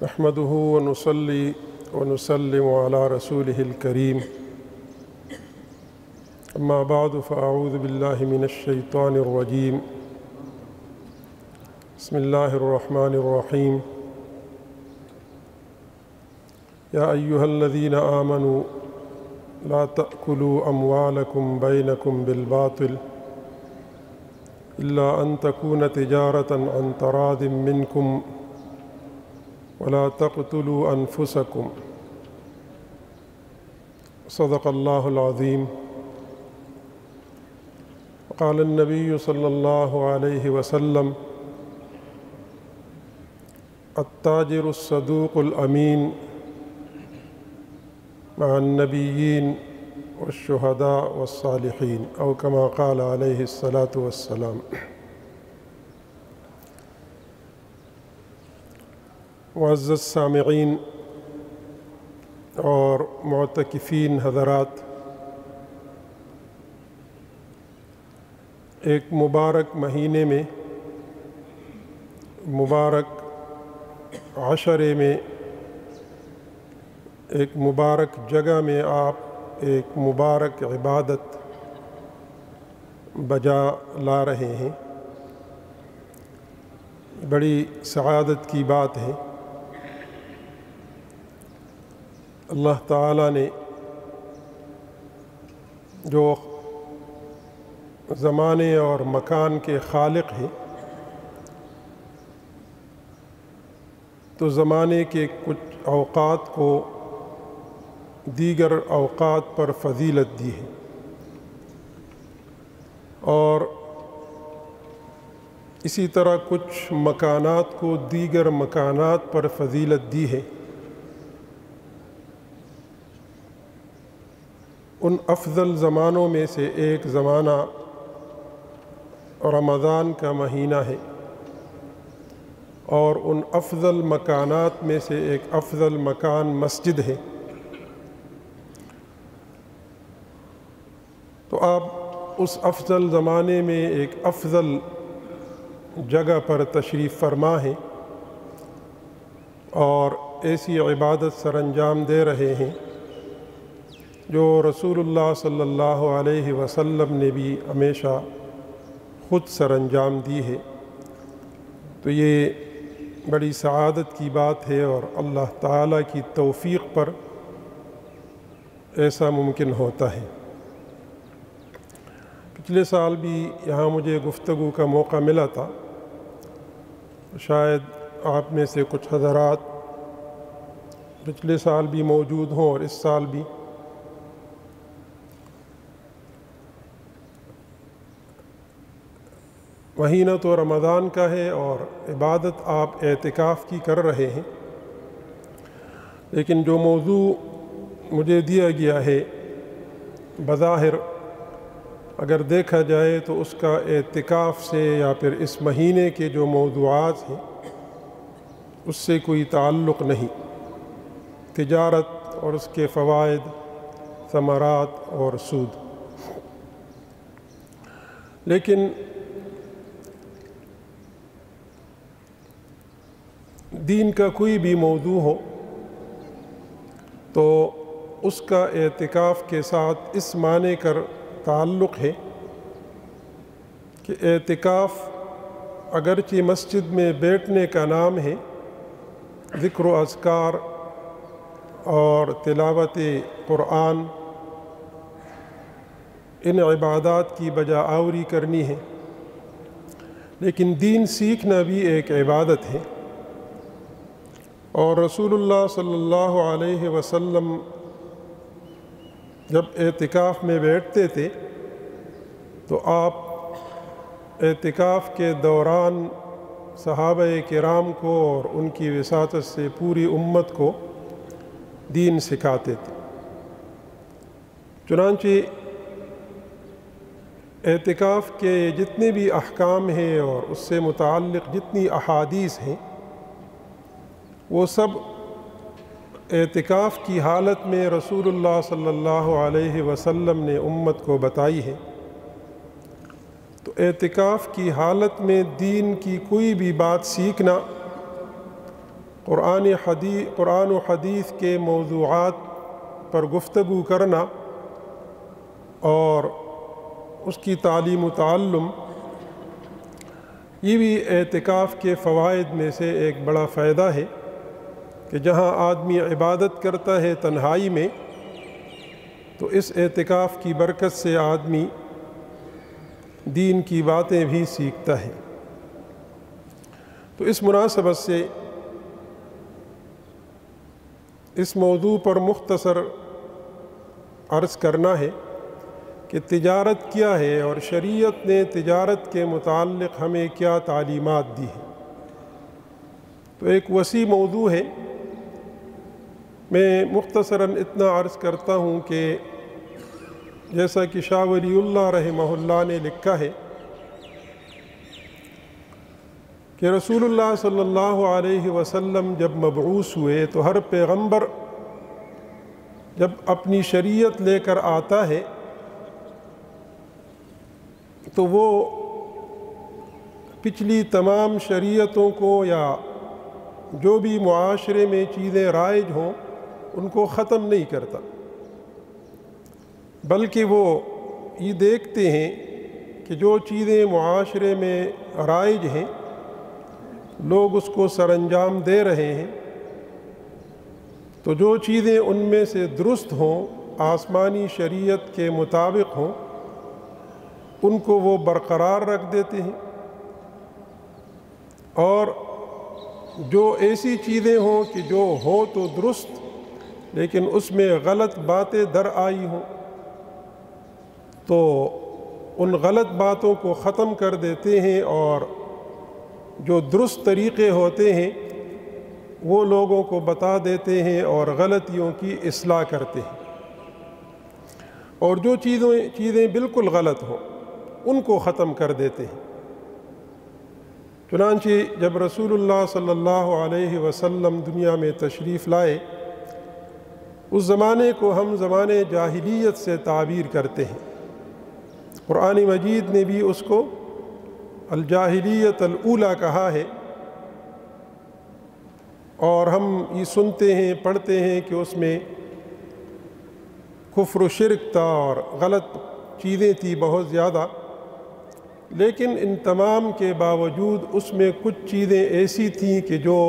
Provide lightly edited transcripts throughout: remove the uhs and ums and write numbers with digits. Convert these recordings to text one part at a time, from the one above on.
نحمده ونصلي ونسلم على رسوله الكريم أما بعد فأعوذ بالله من الشيطان الرجيم بسم الله الرحمن الرحيم يا أيها الذين آمنوا لا تأكلوا أموالكم بينكم بالباطل إلا أن تكون تجارة عن تراض منكم ولا تقتلوا أنفسكم صدق الله العظيم. وقال النبي صلى الله عليه وسلم التاجر الصدوق الأمين مع النبيين والشهداء والصالحين أو كما قال عليه الصلاة والسلام. معزز سامعین اور معتکفین حضرات، ایک مبارک مہینے میں، مبارک عشرے میں، ایک مبارک جگہ میں آپ ایک مبارک عبادت بجا لا رہے ہیں. بڑی سعادت کی بات ہے. اللہ تعالیٰ نے جو زمانے اور مکان کے خالق ہیں، تو زمانے کے کچھ اوقات کو دیگر اوقات پر فضیلت دی ہے اور اسی طرح کچھ مکانات کو دیگر مکانات پر فضیلت دی ہے. ان افضل زمانوں میں سے ایک زمانہ رمضان کا مہینہ ہے اور ان افضل مکانات میں سے ایک افضل مکان مسجد ہے. تو آپ اس افضل زمانے میں ایک افضل جگہ پر تشریف فرما ہیں اور ایسی عبادت سر انجام دے رہے ہیں جو رسول اللہ صلی اللہ علیہ وسلم نے بھی ہمیشہ خود سر انجام دی ہے. تو یہ بڑی سعادت کی بات ہے اور اللہ تعالیٰ کی توفیق پر ایسا ممکن ہوتا ہے. پچھلے سال بھی یہاں مجھے گفتگو کا موقع ملا تھا. شاید آپ میں سے کچھ حضرات پچھلے سال بھی موجود ہوں اور اس سال بھی. مہینہ تو رمضان کا ہے اور عبادت آپ اعتکاف کی کر رہے ہیں، لیکن جو موضوع مجھے دیا گیا ہے بظاہر اگر دیکھا جائے تو اس کا اعتکاف سے یا پھر اس مہینے کے جو موضوعات ہیں اس سے کوئی تعلق نہیں. تجارت اور اس کے فوائد، ثمرات اور سود. لیکن دین کا کوئی بھی موضوع ہو تو اس کا اعتکاف کے ساتھ اس معنی کا تعلق ہے کہ اعتکاف اگرچہ مسجد میں بیٹھنے کا نام ہے، ذکر و اذکار اور تلاوت قرآن ان عبادات کی بجا آوری کرنی ہے، لیکن دین سیکھنا بھی ایک عبادت ہے. اور رسول اللہ صلی اللہ علیہ وسلم جب اعتکاف میں بیٹھتے تھے تو آپ اعتکاف کے دوران صحابہ کرام کو اور ان کی وساطت سے پوری امت کو دین سکھاتے تھے. چنانچہ اعتکاف کے جتنے بھی احکام ہیں اور اس سے متعلق جتنی احادیث ہیں وہ سب اعتکاف کی حالت میں رسول اللہ صلی اللہ علیہ وسلم نے امت کو بتائی ہے. تو اعتکاف کی حالت میں دین کی کوئی بھی بات سیکھنا قرآن و حدیث کے موضوعات پر گفتگو کرنا اور اس کی تعلیم و تعلم، یہ بھی اعتکاف کے فوائد میں سے ایک بڑا فائدہ ہے کہ جہاں آدمی عبادت کرتا ہے تنہائی میں، تو اس اعتکاف کی برکت سے آدمی دین کی باتیں بھی سیکھتا ہے۔ تو اس مناسبت سے اس موضوع پر مختصر عرض کرنا ہے کہ تجارت کیا ہے اور شریعت نے تجارت کے متعلق ہمیں کیا تعلیمات دی ہیں۔ تو ایک وسیع موضوع ہے، میں مختصراً اتنا عرض کرتا ہوں کہ جیسا کہ شاہ ولی اللہ رحمہ اللہ نے لکھا ہے کہ رسول اللہ صلی اللہ علیہ وسلم جب مبعوث ہوئے تو ہر پیغمبر جب اپنی شریعت لے کر آتا ہے تو وہ پچھلی تمام شریعتوں کو یا جو بھی معاشرے میں چیزیں رائج ہوں ان کو ختم نہیں کرتا، بلکہ وہ یہ دیکھتے ہیں کہ جو چیزیں معاشرے میں رائج ہیں لوگ اس کو سر انجام دے رہے ہیں، تو جو چیزیں ان میں سے درست ہوں، آسمانی شریعت کے مطابق ہوں، ان کو وہ برقرار رکھ دیتے ہیں، اور جو ایسی چیزیں ہوں کہ جو ہوں تو درست لیکن اس میں غلط باتیں در آئی ہوں تو ان غلط باتوں کو ختم کر دیتے ہیں، اور جو درست طریقے ہوتے ہیں وہ لوگوں کو بتا دیتے ہیں اور غلطیوں کی اصلاح کرتے ہیں، اور جو چیزیں بالکل غلط ہوں ان کو ختم کر دیتے ہیں۔ چنانچہ جب رسول اللہ صلی اللہ علیہ وسلم دنیا میں تشریف لائے، اس زمانے کو ہم زمانے جاہلیت سے تعبیر کرتے ہیں۔ قرآن مجید نے بھی اس کو الجاہلیت الاولیٰ کہا ہے، اور ہم یہ سنتے ہیں پڑھتے ہیں کہ اس میں کفر و شرک تھا اور غلط چیزیں تھیں بہت زیادہ، لیکن ان تمام کے باوجود اس میں کچھ چیزیں ایسی تھیں کہ جو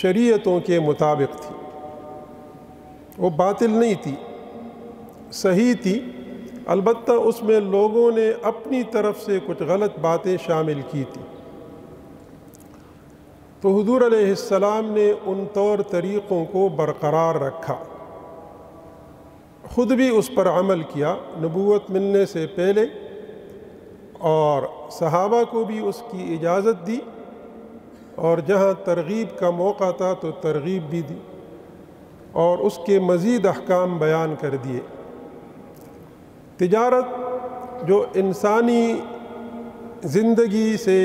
شریعتوں کے مطابق تھی، وہ باطل نہیں تھی، صحیح تھی، البتہ اس میں لوگوں نے اپنی طرف سے کچھ غلط باتیں شامل کی تھی۔ تو حضور علیہ السلام نے ان طور طریقوں کو برقرار رکھا، خود بھی اس پر عمل کیا نبوت ملنے سے پہلے، اور صحابہ کو بھی اس کی اجازت دی، اور جہاں ترغیب کا موقع تھا تو ترغیب بھی دی، اور اس کے مزید احکام بیان کر دیے۔ تجارت جو انسانی زندگی سے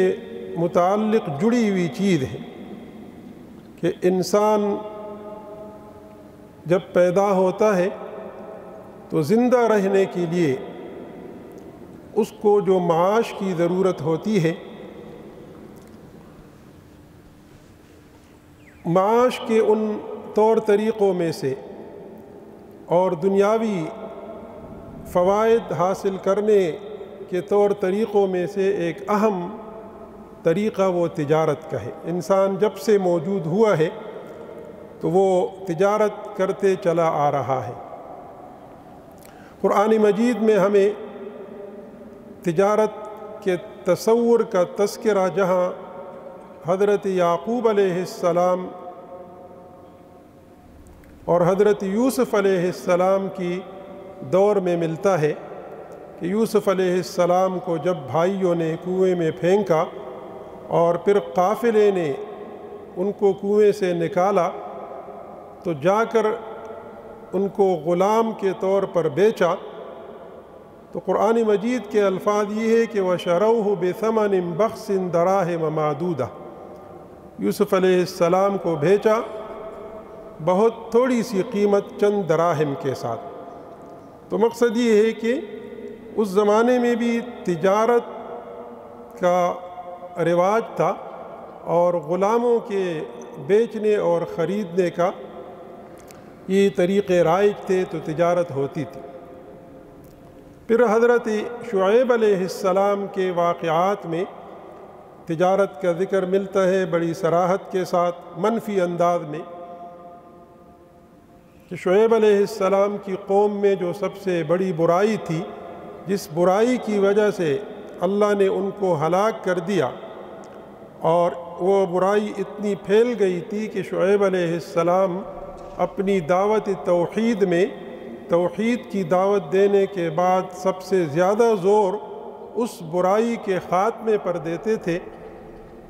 متعلق جڑی ہوئی چیز ہے کہ انسان جب پیدا ہوتا ہے تو زندہ رہنے کے لیے اس کو جو معاش کی ضرورت ہوتی ہے، معاش کے ان طور طریقوں میں سے اور دنیاوی فوائد حاصل کرنے کے طور طریقوں میں سے ایک اہم طریقہ وہ تجارت کا ہے۔ انسان جب سے موجود ہوا ہے تو وہ تجارت کرتے چلا آ رہا ہے۔ قرآن مجید میں ہمیں تجارت کے تصور کا تذکرہ جہاں حضرت یعقوب علیہ السلام اور حضرت یوسف علیہ السلام کی دور میں ملتا ہے کہ یوسف علیہ السلام کو جب بھائیوں نے کنویں میں پھینکا اور پھر قافلے نے ان کو کنویں سے نکالا تو جا کر ان کو غلام کے طور پر بیچا، تو قرآن مجید کے الفاظ یہ ہے کہ وَشَرَوْهُ بِثَمَنٍ بَخْسٍ دَرَاهِمَ مَعْدُودَةٍ، یوسف علیہ السلام کو بیچا بہت تھوڑی سی قیمت، چند دراہم کے ساتھ۔ تو مقصد یہ ہے کہ اس زمانے میں بھی تجارت کا رواج تھا، اور غلاموں کے بیچنے اور خریدنے کا یہ طریقے رائج تھے، تو تجارت ہوتی تھی۔ پھر حضرت شعیب علیہ السلام کے واقعات میں تجارت کا ذکر ملتا ہے بڑی صراحت کے ساتھ، منفی انداز میں، کہ شعیب علیہ السلام کی قوم میں جو سب سے بڑی برائی تھی، جس برائی کی وجہ سے اللہ نے ان کو ہلاک کر دیا، اور وہ برائی اتنی پھیل گئی تھی کہ شعیب علیہ السلام اپنی دعوت توحید میں توحید کی دعوت دینے کے بعد سب سے زیادہ زور اس برائی کے خاتمے پر دیتے تھے،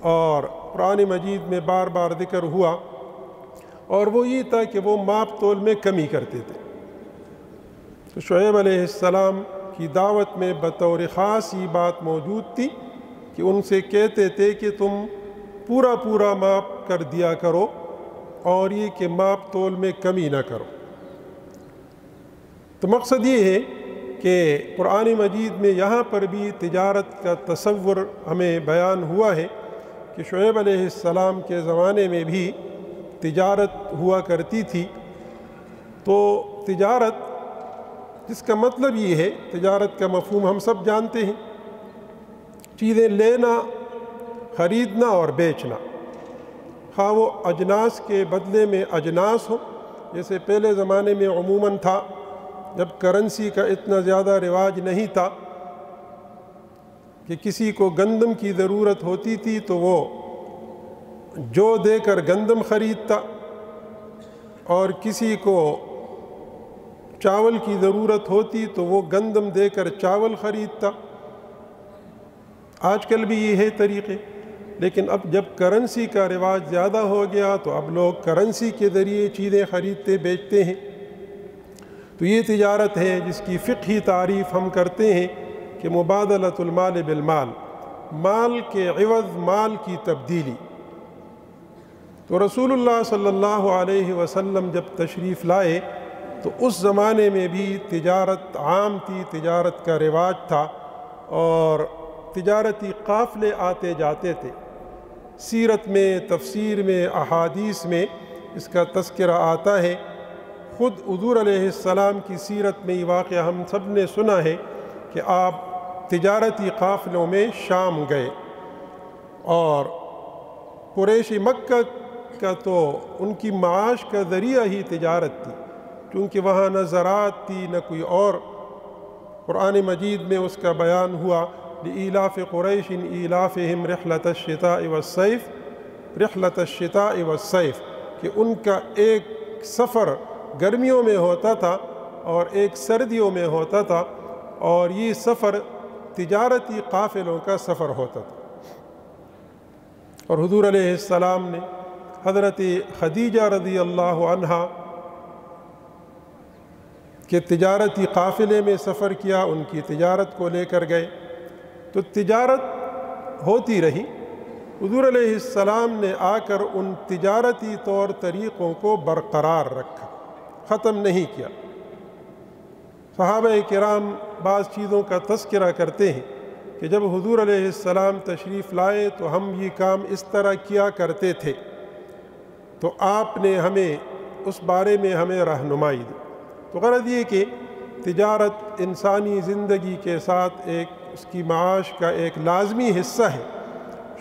اور قرآن مجید میں بار بار ذکر ہوا، اور وہ یہ تھا کہ وہ ماپ تول میں کمی کرتے تھے۔ تو شعیب علیہ السلام کی دعوت میں بطور خاص یہ بات موجود تھی کہ ان سے کہتے تھے کہ تم پورا ماپ کر دیا کرو، اور یہ کہ ماپ تول میں کمی نہ کرو۔ تو مقصد یہ ہے کہ قرآن مجید میں یہاں پر بھی تجارت کا تصور ہمیں بیان ہوا ہے کہ شعیب علیہ السلام کے زمانے میں بھی تجارت ہوا کرتی تھی۔ تو تجارت، جس کا مطلب یہ ہے، تجارت کا مفہوم ہم سب جانتے ہیں، چیزیں لینا، خریدنا اور بیچنا، خواہ وہ اجناس کے بدلے میں اجناس ہو، جیسے پہلے زمانے میں عموماً تھا جب کرنسی کا اتنا زیادہ رواج نہیں تھا، کہ کسی کو گندم کی ضرورت ہوتی تھی تو وہ جو دے کر گندم خریدتا، اور کسی کو چاول کی ضرورت ہوتی تو وہ گندم دے کر چاول خریدتا۔ آج کل بھی یہ ہے طریقے، لیکن اب جب کرنسی کا رواج زیادہ ہو گیا تو اب لوگ کرنسی کے ذریعے چیزیں خریدتے بیچتے ہیں۔ تو یہ تجارت ہے جس کی فقہی تعریف ہم کرتے ہیں کہ مبادلۃ المال بالمال، مال کے عوض مال کی تبدیلی۔ تو رسول اللہ صلی اللہ علیہ وسلم جب تشریف لائے تو اس زمانے میں بھی تجارت عام تھی، تجارت کا رواج تھا، اور تجارتی قافلے آتے جاتے تھے۔ سیرت میں، تفسیر میں، احادیث میں اس کا تذکرہ آتا ہے۔ خود حضور علیہ السلام کی سیرت میں یہ واقعہ ہم سب نے سنا ہے کہ آپ تجارتی قافلوں میں شام گئے، اور قریش مکہ کا تو ان کی معاش کا ذریعہ ہی تجارت تھی، کیونکہ وہاں نہ زراعت تھی نہ کوئی اور۔ قرآن مجید میں اس کا بیان ہوا، لإیلاف قریش ایلافہم رحلۃ الشتاء والصیف، رحلۃ الشتاء والصیف، کہ ان کا ایک سفر گرمیوں میں ہوتا تھا اور ایک سردیوں میں ہوتا تھا، اور یہ سفر تجارتی قافلوں کا سفر ہوتا تھا۔ اور حضور علیہ السلام نے حضرت خدیجہ رضی اللہ عنہا کے تجارتی قافلے میں سفر کیا، ان کی تجارت کو لے کر گئے، تو تجارت ہوتی رہی۔ حضور علیہ السلام نے آ کر ان تجارتی طور طریقوں کو برقرار رکھا، ختم نہیں کیا۔ صحابہ کرام بعض چیزوں کا تذکرہ کرتے ہیں کہ جب حضور علیہ السلام تشریف لائے تو ہم یہ کام اس طرح کیا کرتے تھے، تو آپ نے ہمیں اس بارے میں ہمیں رہنمائی دی۔ تو غرض یہ کہ تجارت انسانی زندگی کے ساتھ ایک اس کی معاش کا ایک لازمی حصہ ہے،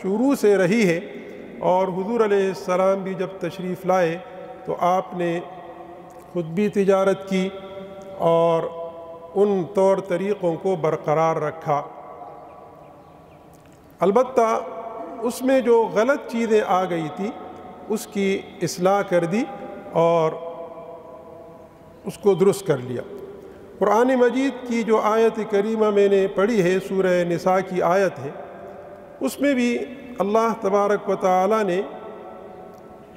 شروع سے رہی ہے، اور حضور علیہ السلام بھی جب تشریف لائے تو آپ نے خود بھی تجارت کی اور ان طور طریقوں کو برقرار رکھا۔ البتہ اس میں جو غلط چیزیں آ گئی تھی اس کی اصلاح کر دی اور اس کو درست کر لیا۔ قرآن مجید کی جو آیت کریمہ میں نے پڑھی ہے، سورہ نساء کی آیت ہے، اس میں بھی اللہ تبارک و تعالی نے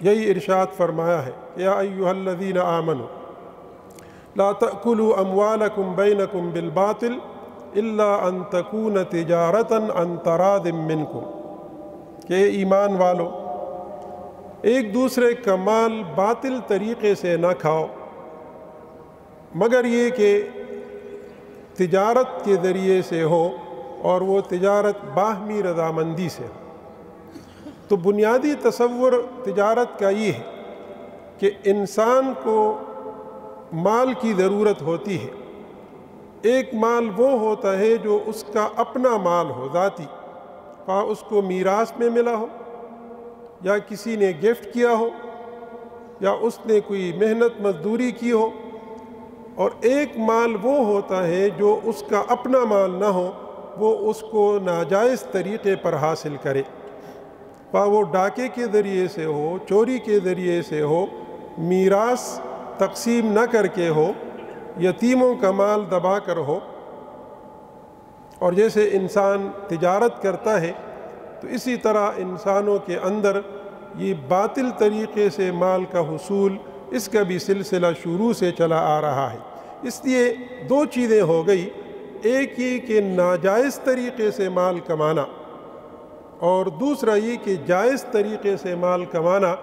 یہی ارشاد فرمایا ہے، یا ایھا الذین آمنوا لا تأکلوا اموالکم بینکم بالباطل الا ان تکون تجارتا عن تراض منکم، کہ ایمان والو ایک دوسرے کا مال باطل طریقے سے نہ کھاؤ، مگر یہ کہ تجارت کے ذریعے سے ہو، اور وہ تجارت باہمی رضامندی سے ہو۔ تو بنیادی تصور تجارت کا یہ ہے کہ انسان کو مال کی ضرورت ہوتی ہے۔ ایک مال وہ ہوتا ہے جو اس کا اپنا مال ہو، ذاتی، خواہ اس کو میراث میں ملا ہو یا کسی نے گفٹ کیا ہو یا اس نے کوئی محنت مزدوری کی ہو، اور ایک مال وہ ہوتا ہے جو اس کا اپنا مال نہ ہو، وہ اس کو ناجائز طریقے پر حاصل کرے، خواہ وہ ڈاکے کے ذریعے سے ہو، چوری کے ذریعے سے ہو، میراث تقسیم نہ کر کے ہو، یتیموں کا مال دبا کر ہو۔ اور جیسے انسان تجارت کرتا ہے تو اسی طرح انسانوں کے اندر یہ باطل طریقے سے مال کا حصول، اس کا بھی سلسلہ شروع سے چلا آ رہا ہے۔ اس لیے دو چیزیں ہو گئی، ایک یہ کہ ناجائز طریقے سے مال کمانا، اور دوسرا یہ کہ جائز طریقے سے مال کمانا۔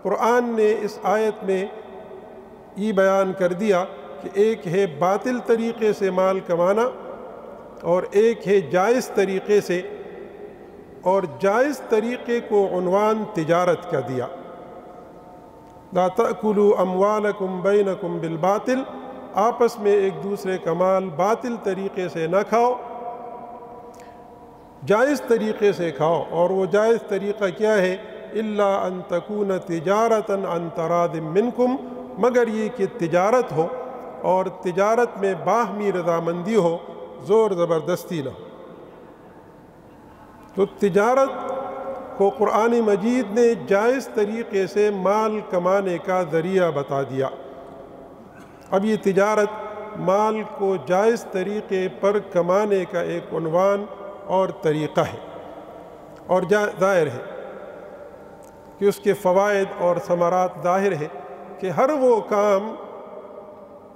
قرآن نے اس آیت میں یہ بیان کر دیا کہ ایک ہے باطل طریقے سے مال کمانا اور ایک ہے جائز طریقے سے، اور جائز طریقے کو عنوان تجارت کا دیا۔ لا تأکلوا اموالکم بینکم بالباطل، آپس میں ایک دوسرے کا مال باطل طریقے سے نہ کھاؤ، جائز طریقے سے کھاؤ۔ اور وہ جائز طریقہ کیا ہے؟ الا ان تکون تجارتا عن تراض منکم، مگر یہ کہ تجارت ہو اور تجارت میں باہمی رضامندی ہو، زور زبردستی نہ ہو۔ تو تجارت کو قرآن مجید نے جائز طریقے سے مال کمانے کا ذریعہ بتا دیا۔ اب یہ تجارت مال کو جائز طریقے پر کمانے کا ایک عنوان اور طریقہ ہے، اور ظاہر ہے کہ اس کے فوائد اور ثمرات ظاہر ہے کہ ہر وہ کام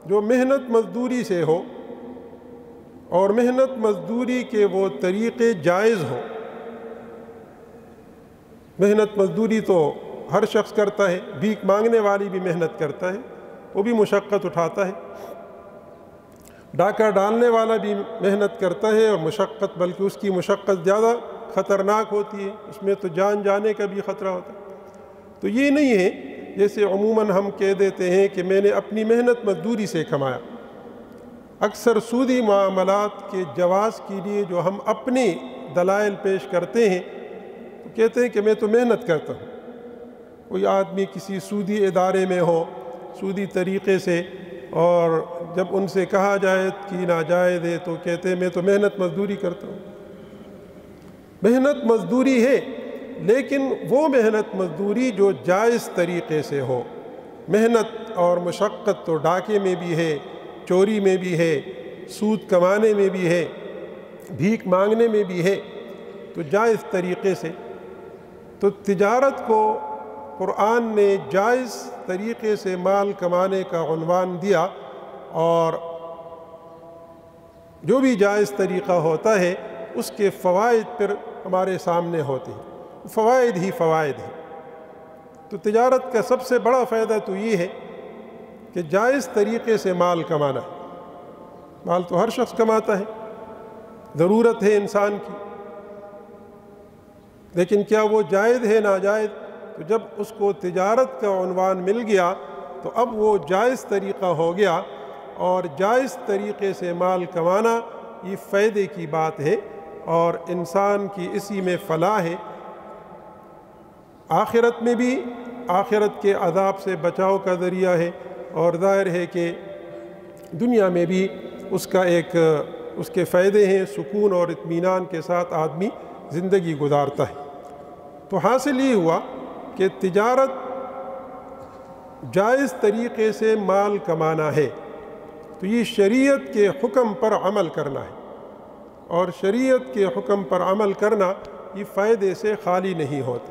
جو محنت مزدوری سے ہو اور محنت مزدوری کے وہ طریقے جائز ہوں۔ محنت مزدوری تو ہر شخص کرتا ہے، بھیک مانگنے والی بھی محنت کرتا ہے، وہ بھی مشقت اٹھاتا ہے، ڈاکہ ڈالنے والا بھی محنت کرتا ہے اور مشقت، بلکہ اس کی مشقت زیادہ خطرناک ہوتی ہے، اس میں تو جان جانے کا بھی خطرہ ہوتا ہے۔ تو یہ نہیں ہے جیسے عموماً ہم کہہ دیتے ہیں کہ میں نے اپنی محنت مزدوری سے کمایا۔ اکثر سودی معاملات کے جواز کے لیے جو ہم اپنی دلائل پیش کرتے ہیں تو کہتے ہیں کہ میں تو محنت کرتا ہوں۔ کوئی آدمی کسی سودی ادارے میں ہو سودی طریقے سے، اور جب ان سے کہا جائے کہ ناجائز ہے تو کہتے ہیں میں تو محنت مزدوری کرتا ہوں۔ محنت مزدوری ہے، لیکن وہ محنت مزدوری جو جائز طریقے سے ہو۔ محنت اور مشقت تو ڈاکے میں بھی ہے، چوری میں بھی ہے، سود کمانے میں بھی ہے، بھیک مانگنے میں بھی ہے، تو جائز طریقے سے۔ تو تجارت کو قرآن نے جائز طریقے سے مال کمانے کا عنوان دیا، اور جو بھی جائز طریقہ ہوتا ہے اس کے فوائد پھر ہمارے سامنے ہوتے ہیں، فوائد ہی فوائد ہیں۔ تو تجارت کا سب سے بڑا فائدہ تو یہ ہے کہ جائز طریقے سے مال کمانا ہے۔ مال تو ہر شخص کماتا ہے، ضرورت ہے انسان کی، لیکن کیا وہ جائز ہے ناجائز؟ تو جب اس کو تجارت کا عنوان مل گیا تو اب وہ جائز طریقہ ہو گیا، اور جائز طریقے سے مال کمانا یہ فائدے کی بات ہے، اور انسان کی اسی میں فلاح ہے، آخرت میں بھی، آخرت کے عذاب سے بچاؤ کا ذریعہ ہے، اور ظاہر ہے کہ دنیا میں بھی اس کا ایک اس کے فائدے ہیں، سکون اور اطمینان کے ساتھ آدمی زندگی گزارتا ہے۔ تو حاصل یہ ہوا کہ تجارت جائز طریقے سے مال کمانا ہے، تو یہ شریعت کے حکم پر عمل کرنا ہے، اور شریعت کے حکم پر عمل کرنا یہ فائدے سے خالی نہیں ہوتا۔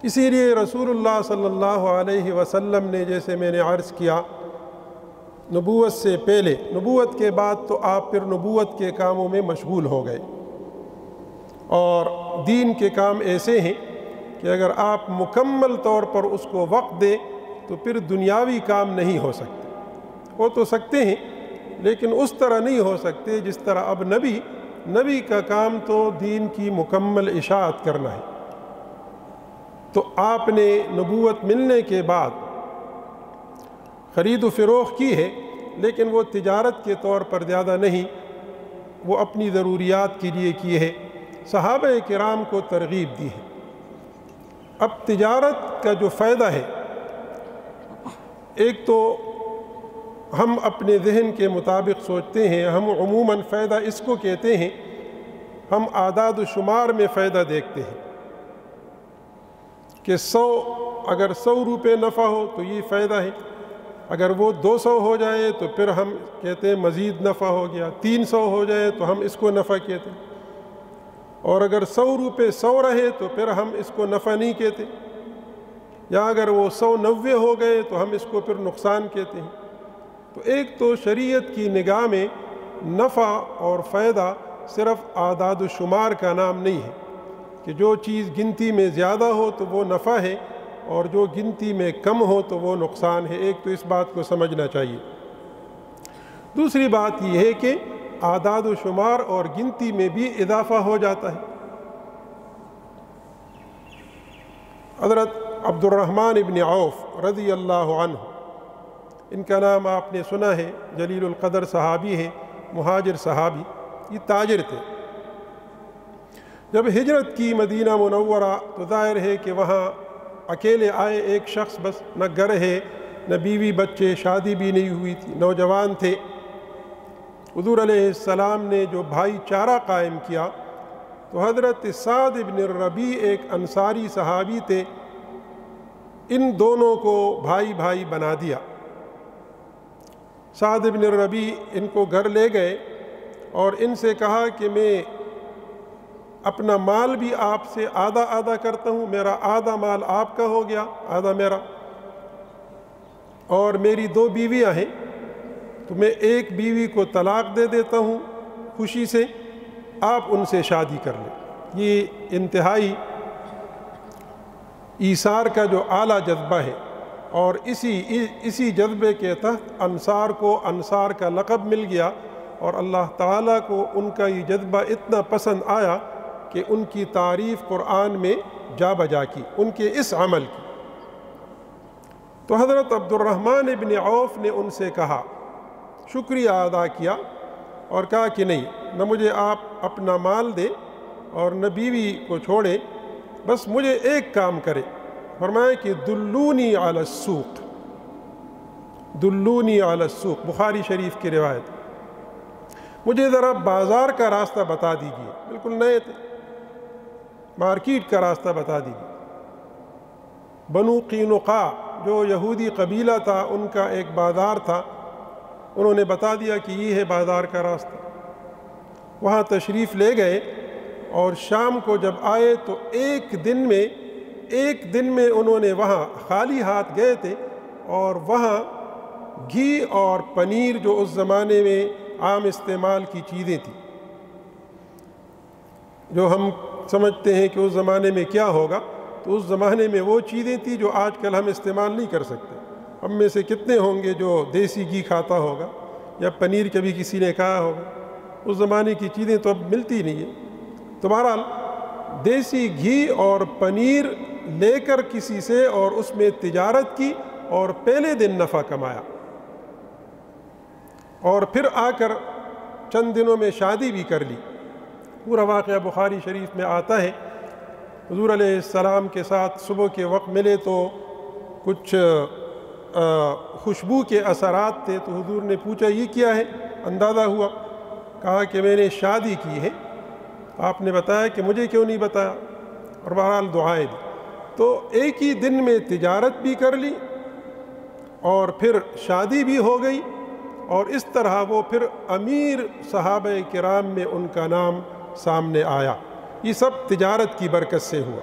اسی لیے رسول اللہ صلی اللہ علیہ وسلم نے، جیسے میں نے عرض کیا، نبوت سے پہلے، نبوت کے بعد تو آپ پھر نبوت کے کاموں میں مشغول ہو گئے، اور دین کے کام ایسے ہیں کہ اگر آپ مکمل طور پر اس کو وقت دیں تو پھر دنیاوی کام نہیں ہو سکتے۔ ہو تو سکتے ہیں لیکن اس طرح نہیں ہو سکتے جس طرح اب نبی نبی کا کام تو دین کی مکمل اشاعت کرنا ہے۔ تو آپ نے نبوت ملنے کے بعد خرید و فروخت کی ہے، لیکن وہ تجارت کے طور پر زیادہ نہیں، وہ اپنی ضروریات کے لیے کی ہے، صحابہ کرام کو ترغیب دی ہے۔ اب تجارت کا جو فائدہ ہے، ایک تو ہم اپنے ذہن کے مطابق سوچتے ہیں، ہم عموماً فائدہ اس کو کہتے ہیں، ہم اعداد و شمار میں فائدہ دیکھتے ہیں کہ اگر 100 روپے نفع ہو تو یہ فائدہ ہے، اگر وہ 200 ہو جائے تو پھر ہم کہتے ہیں مزید نفع ہو گیا، 300 ہو جائے تو ہم اس کو نفع کہتے ہیں، اور اگر 100 روپے 100 رہے تو پھر ہم اس کو نفع نہیں کہتے، یا اگر وہ 190 ہو گئے تو ہم اس کو پھر نقصان کہتے ہیں۔ تو ایک تو شریعت کی نگاہ میں نفع اور فائدہ صرف اعداد و شمار کا نام نہیں ہے کہ جو چیز گنتی میں زیادہ ہو تو وہ نفع ہے اور جو گنتی میں کم ہو تو وہ نقصان ہے۔ ایک تو اس بات کو سمجھنا چاہیے۔ دوسری بات یہ ہے کہ اعداد و شمار اور گنتی میں بھی اضافہ ہو جاتا ہے۔ حضرت عبد الرحمن ابن عوف رضی اللہ عنہ، ان کا نام آپ نے سنا ہے، جلیل القدر صحابی ہے، مہاجر صحابی، یہ تاجر تھے۔ جب ہجرت کی مدینہ منورہ تو ظاہر ہے کہ وہاں اکیلے آئے ایک شخص، بس نہ گھر ہے نہ بیوی بچے، شادی بھی نہیں ہوئی تھی، نوجوان تھے۔ حضور علیہ السلام نے جو بھائی چارہ قائم کیا تو حضرت سعد بن الربیع ایک انصاری صحابی تھے، ان دونوں کو بھائی بھائی بنا دیا۔ سعد بن الربیع ان کو گھر لے گئے اور ان سے کہا کہ میں اپنا مال بھی آپ سے آدھا آدھا کرتا ہوں، میرا آدھا مال آپ کا ہو گیا، آدھا میرا، اور میری 2 بیویاں ہیں تو میں ایک بیوی کو طلاق دے دیتا ہوں خوشی سے، آپ ان سے شادی کر لیں۔ یہ انتہائی ایثار کا جو اعلیٰ جذبہ ہے، اور اسی جذبے کے تحت انصار کو انصار کا لقب مل گیا، اور اللہ تعالیٰ کو ان کا یہ جذبہ اتنا پسند آیا کہ ان کی تعریف قرآن میں جا بجا کی، ان کے اس عمل کی۔ تو حضرت عبد الرحمن ابن عوف نے ان سے کہا، شکریہ ادا کیا اور کہا کہ نہیں، نہ مجھے آپ اپنا مال دے اور نہ بیوی کو چھوڑے، بس مجھے ایک کام کرے۔ فرمایا کہ دلونی علی السوق، دلونی علی السوق، بخاری شریف کی روایت، مجھے ذرا بازار کا راستہ بتا دیجیے، بالکل نئے تھے، مارکیٹ کا راستہ بتا دیجیے۔ بنو قینقاع جو یہودی قبیلہ تھا، ان کا ایک بازار تھا، انہوں نے بتا دیا کہ یہ ہے بازار کا راستہ۔ وہاں تشریف لے گئے اور شام کو جب آئے تو ایک دن میں انہوں نے وہاں خالی ہاتھ گئے تھے، اور وہاں گھی اور پنیر جو اس زمانے میں عام استعمال کی چیزیں تھیں، جو ہم سمجھتے ہیں کہ اس زمانے میں کیا ہوگا، تو اس زمانے میں وہ چیزیں تھیں جو آج کل ہم استعمال نہیں کر سکتے۔ ہم میں سے کتنے ہوں گے جو دیسی گھی کھاتا ہوگا یا پنیر کبھی کسی نے کھایا ہوگا؟ اس زمانے کی چیزیں تو اب ملتی نہیں ہیں۔ تو بہرحال دیسی گھی اور پنیر لے کر کسی سے اور اس میں تجارت کی، اور پہلے دن نفع کمایا، اور پھر آ کر چند دنوں میں شادی بھی کر لی۔ پورا واقعہ بخاری شریف میں آتا ہے۔ حضور علیہ السلام کے ساتھ صبح کے وقت ملے تو کچھ خوشبو کے اثرات تھے، تو حضور نے پوچھا یہ کیا ہے؟ اندازہ ہوا، کہا کہ میں نے شادی کی ہے۔ آپ نے بتایا کہ مجھے کیوں نہیں بتایا؟ اور بہرحال دعائیں دی۔ تو ایک ہی دن میں تجارت بھی کر لی اور پھر شادی بھی ہو گئی، اور اس طرح وہ پھر امیر صحابہ کرام میں ان کا نام سامنے آیا۔ یہ سب تجارت کی برکت سے ہوا۔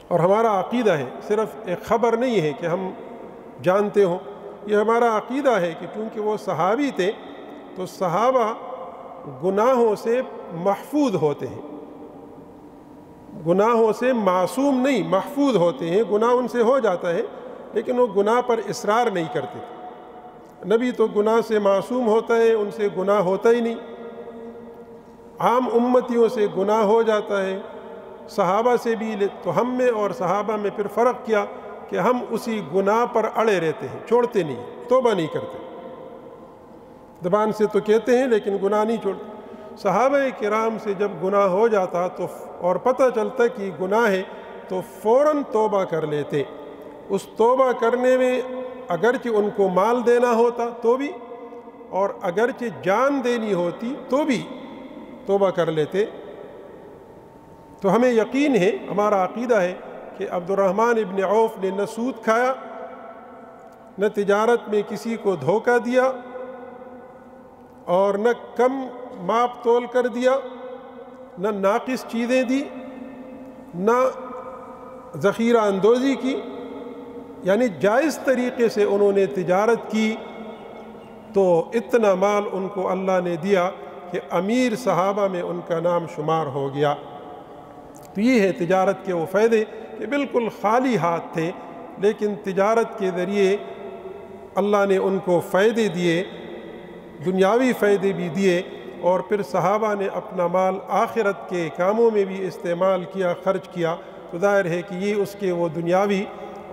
اور ہمارا عقیدہ ہے، صرف ایک خبر نہیں ہے کہ ہم جانتے ہوں، یہ ہمارا عقیدہ ہے کہ چونکہ وہ صحابی تھے تو صحابہ گناہوں سے محفوظ ہوتے ہیں، گناہوں سے معصوم نہیں، محفوظ ہوتے ہیں۔ گناہ ان سے ہو جاتا ہے لیکن وہ گناہ پر اصرار نہیں کرتے تھے۔ نبی تو گناہ سے معصوم ہوتا ہے، ان سے گناہ ہوتا ہی نہیں۔ عام امتیوں سے گناہ ہو جاتا ہے، صحابہ سے بھی، تو ہم میں اور صحابہ میں پھر فرق کیا کہ ہم اسی گناہ پر اڑے رہتے ہیں، چھوڑتے نہیں، توبہ نہیں کرتے، زبان سے تو کہتے ہیں لیکن گناہ نہیں چھوڑتے۔ صحابہ کرام سے جب گناہ ہو جاتا تو اور پتہ چلتا کہ گناہ ہے تو فوراً توبہ کر لیتے۔ اس توبہ کرنے میں اگرچہ ان کو مال دینا ہوتا تو بھی، اور اگرچہ جان دینی ہوتی تو بھی توبہ کر لیتے۔ تو ہمیں یقین ہے، ہمارا عقیدہ ہے کہ عبد الرحمن ابن عوف نے نہ سود کھایا، نہ تجارت میں کسی کو دھوکہ دیا، اور نہ کم ماپ تول کر دیا، نہ ناقص چیزیں دی، نہ ذخیرہ اندوزی کی، یعنی جائز طریقے سے انہوں نے تجارت کی، تو اتنا مال ان کو اللہ نے دیا کہ امیر صحابہ میں ان کا نام شمار ہو گیا۔ تو یہ ہے تجارت کے وہ فائدے کہ بالکل خالی ہاتھ تھے، لیکن تجارت کے ذریعے اللہ نے ان کو فائدے دیے، دنیاوی فائدے بھی دیے، اور پھر صحابہ نے اپنا مال آخرت کے کاموں میں بھی استعمال کیا، خرچ کیا، تو ظاہر ہے کہ یہ اس کے وہ دنیاوی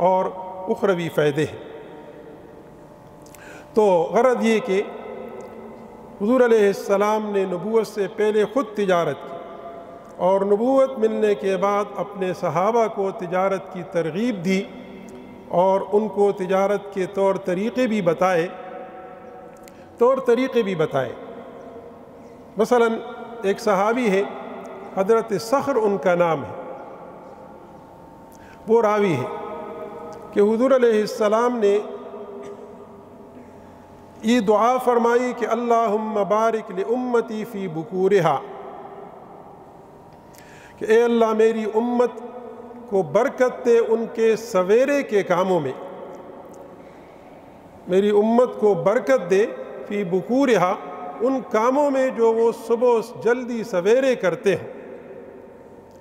اور اخروی فائدے ہیں۔ تو غرض یہ کہ حضور علیہ السلام نے نبوت سے پہلے خود تجارت کی، اور نبوت ملنے کے بعد اپنے صحابہ کو تجارت کی ترغیب دی، اور ان کو تجارت کے طور طریقے بھی بتائے۔ مثلا ایک صحابی ہے حضرت صخر ان کا نام ہے، وہ راوی ہے کہ حضور علیہ السلام نے یہ دعا فرمائی کہ اللہم بارک لامتی فی بکورہا، کہ اے اللہ میری امت کو برکت دے ان کے سویرے کے کاموں میں، میری امت کو برکت دے فی بکورہا، ان کاموں میں جو وہ صبح جلدی سویرے کرتے ہیں۔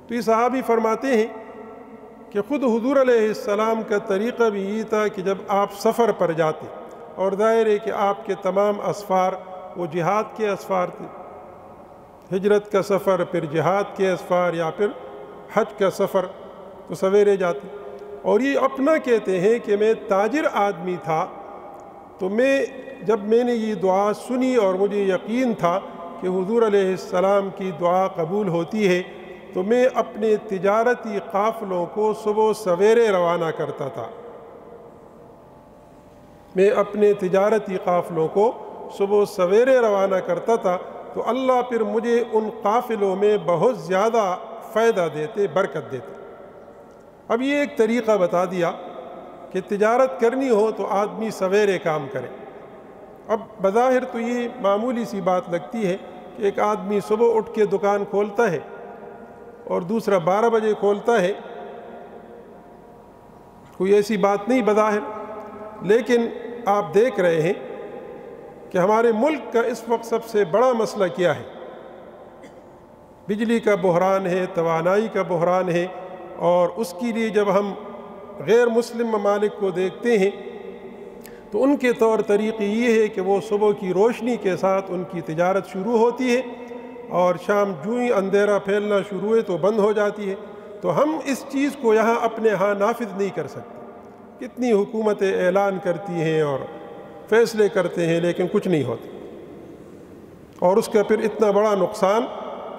تو یہ صحابی فرماتے ہیں کہ خود حضور علیہ السلام کا طریقہ بھی یہ تھا کہ جب آپ سفر پر جاتے، اور ظاہر ہے کہ آپ کے تمام اسفار وہ جہاد کے اسفار تھے، ہجرت کا سفر، پھر جہاد کے اسفار، یا پھر حج کا سفر، تو سویرے جاتے۔ اور یہ اپنا کہتے ہیں کہ میں تاجر آدمی تھا، تو جب میں نے یہ دعا سنی اور مجھے یقین تھا کہ حضور علیہ السلام کی دعا قبول ہوتی ہے، تو میں اپنے تجارتی قافلوں کو صبح سویرے روانہ کرتا تھا۔ میں اپنے تجارتی قافلوں کو صبح سویرے روانہ کرتا تھا، تو اللہ پھر مجھے ان قافلوں میں بہت زیادہ فائدہ دیتے، برکت دیتے۔ اب یہ ایک طریقہ بتا دیا کہ تجارت کرنی ہو تو آدمی سویرے کام کرے۔ اب بظاہر تو یہ معمولی سی بات لگتی ہے کہ ایک آدمی صبح اٹھ کے دکان کھولتا ہے اور دوسرا 12 بجے کھولتا ہے، کوئی ایسی بات نہیں بظاہر، لیکن آپ دیکھ رہے ہیں کہ ہمارے ملک کا اس وقت سب سے بڑا مسئلہ کیا ہے؟ بجلی کا بحران ہے، توانائی کا بحران ہے، اور اس کے لیے جب ہم غیر مسلم ممالک کو دیکھتے ہیں تو ان کے طور طریقے یہ ہے کہ وہ صبح کی روشنی کے ساتھ ان کی تجارت شروع ہوتی ہے، اور شام جو ہی اندھیرا پھیلنا شروع ہے تو بند ہو جاتی ہے۔ تو ہم اس چیز کو یہاں اپنے ہاں نافذ نہیں کر سکتے۔ کتنی حکومتیں اعلان کرتی ہیں اور فیصلے کرتے ہیں، لیکن کچھ نہیں ہوتا، اور اس کا پھر اتنا بڑا نقصان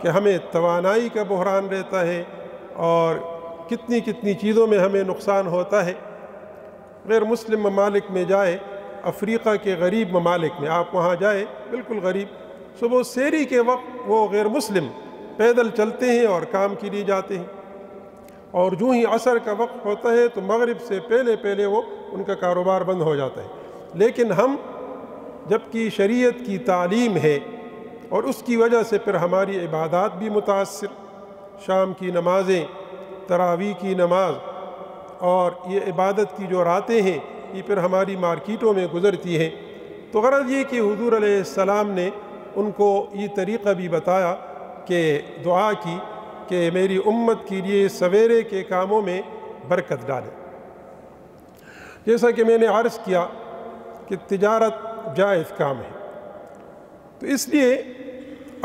کہ ہمیں توانائی کا بحران رہتا ہے، اور کتنی چیزوں میں ہمیں نقصان ہوتا ہے۔ غیر مسلم ممالک میں جائے، افریقہ کے غریب ممالک میں آپ وہاں جائے، بالکل غریب، صبح سحری کے وقت وہ غیر مسلم پیدل چلتے ہیں اور کام کے لیے جاتے ہیں، اور جو ہی عصر کا وقت ہوتا ہے تو مغرب سے پہلے وہ ان کا کاروبار بند ہو جاتا ہے۔ لیکن ہم جبکہ شریعت کی تعلیم ہے، اور اس کی وجہ سے پھر ہماری عبادات بھی متاثر، شام کی نمازیں، تراویح کی نماز، اور یہ عبادت کی جو راتیں ہیں یہ پھر ہماری مارکیٹوں میں گزرتی ہیں۔ تو غرض یہ کہ حضور علیہ السلام نے ان کو یہ طریقہ بھی بتایا کہ دعا کی کہ میری امت کے لیے سویرے کے کاموں میں برکت ڈالے۔ جیسا کہ میں نے عرض کیا کہ تجارت جائز کام ہے، تو اس لیے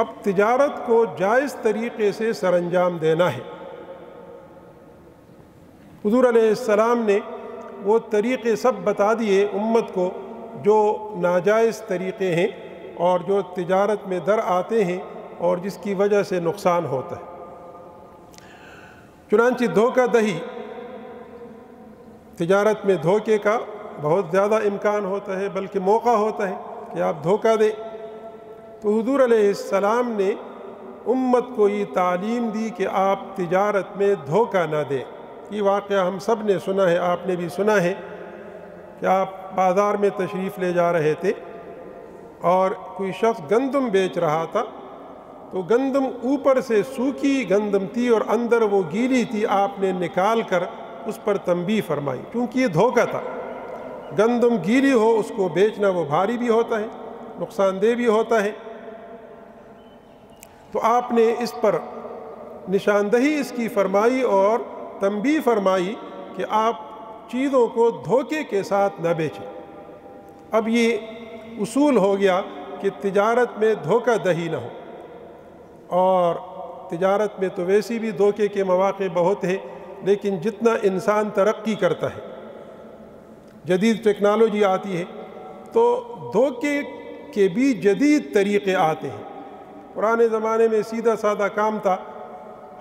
اب تجارت کو جائز طریقے سے سر انجام دینا ہے۔ حضور علیہ السلام نے وہ طریقے سب بتا دیے امت کو جو ناجائز طریقے ہیں اور جو تجارت میں در آتے ہیں اور جس کی وجہ سے نقصان ہوتا ہے۔ چنانچہ دھوکہ دہی، تجارت میں دھوکے کا بہت زیادہ امکان ہوتا ہے، بلکہ موقع ہوتا ہے کہ آپ دھوکہ دیں۔ تو حضور علیہ السلام نے امت کو یہ تعلیم دی کہ آپ تجارت میں دھوکہ نہ دیں۔ یہ واقعہ ہم سب نے سنا ہے، آپ نے بھی سنا ہے کہ آپ بازار میں تشریف لے جا رہے تھے اور کوئی شخص گندم بیچ رہا تھا، تو گندم اوپر سے سوکھی گندم تھی اور اندر وہ گیلی تھی، آپ نے نکال کر اس پر تنبیہ فرمائی، کیونکہ یہ دھوکہ تھا۔ گندم گیلی ہو اس کو بیچنا وہ بھاری بھی ہوتا ہے، نقصان دہ بھی ہوتا ہے۔ تو آپ نے اس پر نشاندہی اس کی فرمائی اور تنبیہ فرمائی کہ آپ چیزوں کو دھوکے کے ساتھ نہ بیچیں۔ اب یہ اصول ہو گیا کہ تجارت میں دھوکہ دہی نہ ہو، اور تجارت میں تو ویسی بھی دھوکے کے مواقع بہت ہیں، لیکن جتنا انسان ترقی کرتا ہے، جدید ٹیکنالوجی آتی ہے، تو دھوکے کے بھی جدید طریقے آتے ہیں۔ پرانے زمانے میں سیدھا سادہ کام تھا،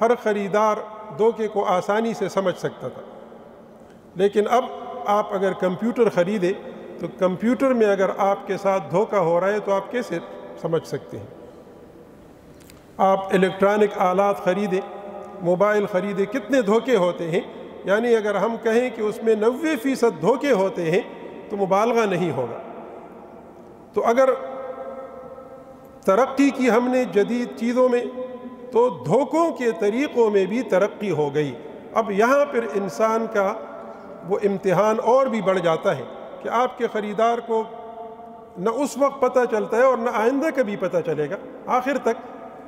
ہر خریدار دھوکے کو آسانی سے سمجھ سکتا تھا، لیکن اب آپ اگر کمپیوٹر خریدیں تو کمپیوٹر میں اگر آپ کے ساتھ دھوکہ ہو رہا ہے تو آپ کیسے سمجھ سکتے ہیں؟ آپ الیکٹرانک آلات خریدیں، موبائل خریدیں، کتنے دھوکے ہوتے ہیں، یعنی اگر ہم کہیں کہ اس میں 90% دھوکے ہوتے ہیں تو مبالغہ نہیں ہوگا۔ تو اگر ترقی کی ہم نے جدید چیزوں میں، تو دھوکوں کے طریقوں میں بھی ترقی ہو گئی۔ اب یہاں پھر انسان کا وہ امتحان اور بھی بڑھ جاتا ہے کہ آپ کے خریدار کو نہ اس وقت پتہ چلتا ہے اور نہ آئندہ کبھی پتہ چلے گا، آخر تک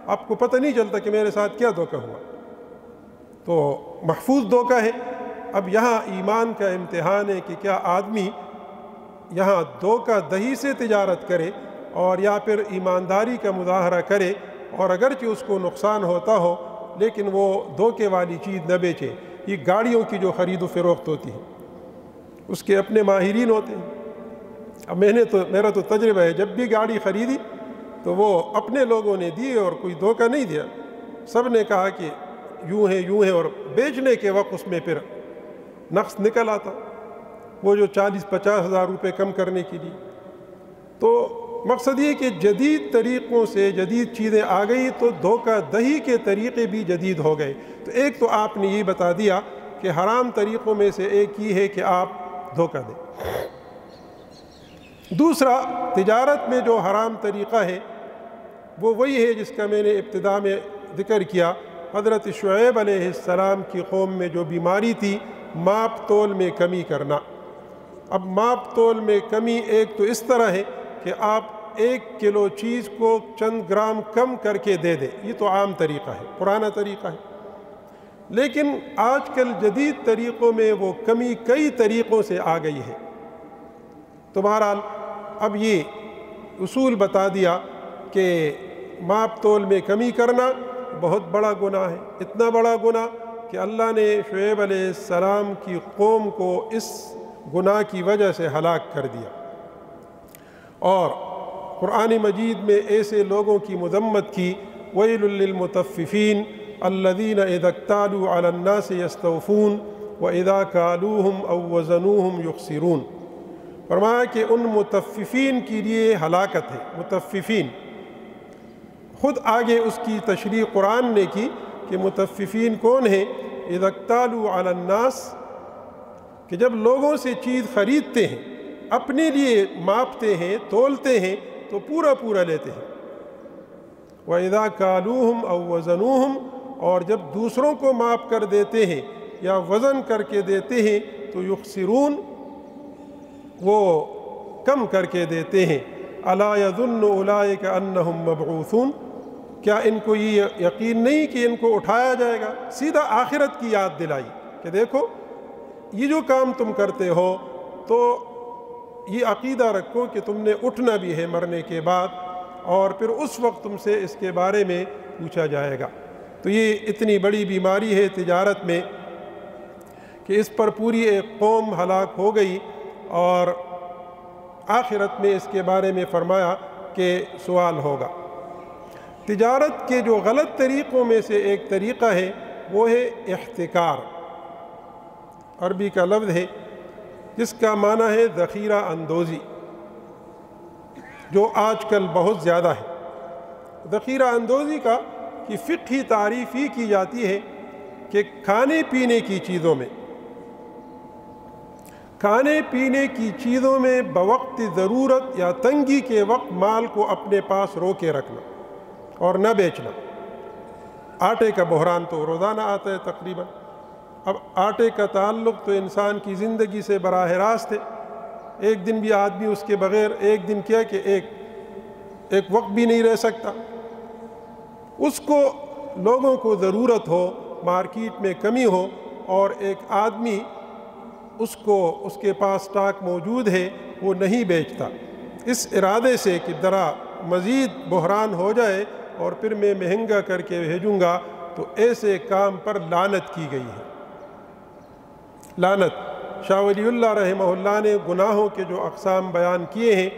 آپ کو پتہ نہیں چلتا کہ میرے ساتھ کیا دھوکہ ہوا۔ تو محفوظ دھوکہ ہے۔ اب یہاں ایمان کا امتحان ہے کہ کیا آدمی یہاں دھوکہ دہی سے تجارت کرے اور یا پھر ایمانداری کا مظاہرہ کرے، اور اگرچہ اس کو نقصان ہوتا ہو لیکن وہ دھوکے والی چیز نہ بیچے۔ یہ گاڑیوں کی جو خرید و فروخت ہوتی ہے اس کے اپنے ماہرین ہوتے ہیں۔ اب میرا تو تجربہ ہے، جب بھی گاڑی خریدی تو وہ اپنے لوگوں نے دی اور کوئی دھوکہ نہیں دیا، سب نے کہا کہ یوں ہے، اور بیچنے کے وقت اس میں پھر نقص نکل آتا، وہ جو 40-50 ہزار روپے کم کرنے کے لیے۔ تو مقصد یہ کہ جدید طریقوں سے جدید چیزیں آ گئی تو دھوکہ دہی کے طریقے بھی جدید ہو گئے۔ تو ایک تو آپ نے یہ بتا دیا کہ حرام طریقوں میں سے ایک یہ ہے کہ آپ دھوکہ دیں۔ دوسرا، تجارت میں جو حرام طریقہ ہے وہ وہی ہے جس کا میں نے ابتدا میں ذکر کیا۔ حضرت شعیب علیہ السلام کی قوم میں جو بیماری تھی، ماپ تول میں کمی کرنا۔ اب ماپ تول میں کمی ایک تو اس طرح ہے کہ آپ 1 کلو چیز کو چند گرام کم کر کے دے دیں، یہ تو عام طریقہ ہے، پرانا طریقہ ہے۔ لیکن آج کل جدید طریقوں میں وہ کمی کئی طریقوں سے آ گئی ہے۔ تو بہرحال اب یہ اصول بتا دیا کہ ماپ تول میں کمی کرنا بہت بڑا گناہ ہے، اتنا بڑا گناہ کہ اللہ نے شعیب علیہ السلام کی قوم کو اس گناہ کی وجہ سے ہلاک کر دیا۔ اور قرآن مجید میں ایسے لوگوں کی مذمت کی، وَيْلٌ لِّلْمُطَفِّفِينَ الَّذِينَ إِذَا اكْتَالُوا عَلَى النَّاسِ يَسْتَوْفُونَ وَإِذَا كَالُوهُمْ أَوْ وَزَنُوهُمْ يُخْسِرُونَ۔ فرمایا کہ ان مطففین کے لیے ہلاکت ہے۔ مطففین خود آگے اس کی تشریح قرآن نے کی کہ مطففین کون ہیں؟ اذا اکتالوا علی الناس، کہ جب لوگوں سے چیز خریدتے ہیں، اپنے لیے ماپتے ہیں، تولتے ہیں تو پورا پورا لیتے ہیں۔ وَإِذَا كَالُوهُمْ أَوْ وَزَنُوهُمْ، اور جب دوسروں کو ماپ کر دیتے ہیں یا وزن کر کے دیتے ہیں تو یخسرون، وہ کم کر کے دیتے ہیں۔ أَلَا يَظُنُّ أُولَئِكَ أَنَّهُمْ مَبْعُوثُونَ، کیا ان کو یہ یقین نہیں کہ ان کو اٹھایا جائے گا؟ سیدھا آخرت کی یاد دلائی کہ دیکھو یہ جو کام تم کرتے ہو تو یہ عقیدہ رکھو کہ تم نے اٹھنا بھی ہے مرنے کے بعد، اور پھر اس وقت تم سے اس کے بارے میں پوچھا جائے گا۔ تو یہ اتنی بڑی بیماری ہے تجارت میں کہ اس پر پوری ایک قوم ہلاک ہو گئی، اور آخرت میں اس کے بارے میں فرمایا کہ سوال ہوگا۔ تجارت کے جو غلط طریقوں میں سے ایک طریقہ ہے وہ ہے احتکار، عربی کا لفظ ہے جس کا معنی ہے ذخیرہ اندوزی، جو آج کل بہت زیادہ ہے۔ ذخیرہ اندوزی کا کی فقہی تعریف ہی کی جاتی ہے کہ کھانے پینے کی چیزوں میں بوقت ضرورت یا تنگی کے وقت مال کو اپنے پاس روکے رکھنا اور نہ بیچنا۔ آٹے کا بحران تو روزانہ آتا ہے تقریباً۔ اب آٹے کا تعلق تو انسان کی زندگی سے براہ راست ہے، ایک دن بھی آدمی اس کے بغیر ایک دن کیا کہ ایک وقت بھی نہیں رہ سکتا۔ اس کو لوگوں کو ضرورت ہو، مارکیٹ میں کمی ہو، اور ایک آدمی اس کے پاس سٹاک موجود ہے، وہ نہیں بیچتا، اس ارادے سے کہ ذرا مزید بحران ہو جائے اور پھر میں مہنگا کر کے بھیجوں گا، تو ایسے کام پر لعنت کی گئی ہے۔ لعنت، شاہ ولی اللہ رحمہ اللہ نے گناہوں کے جو اقسام بیان کیے ہیں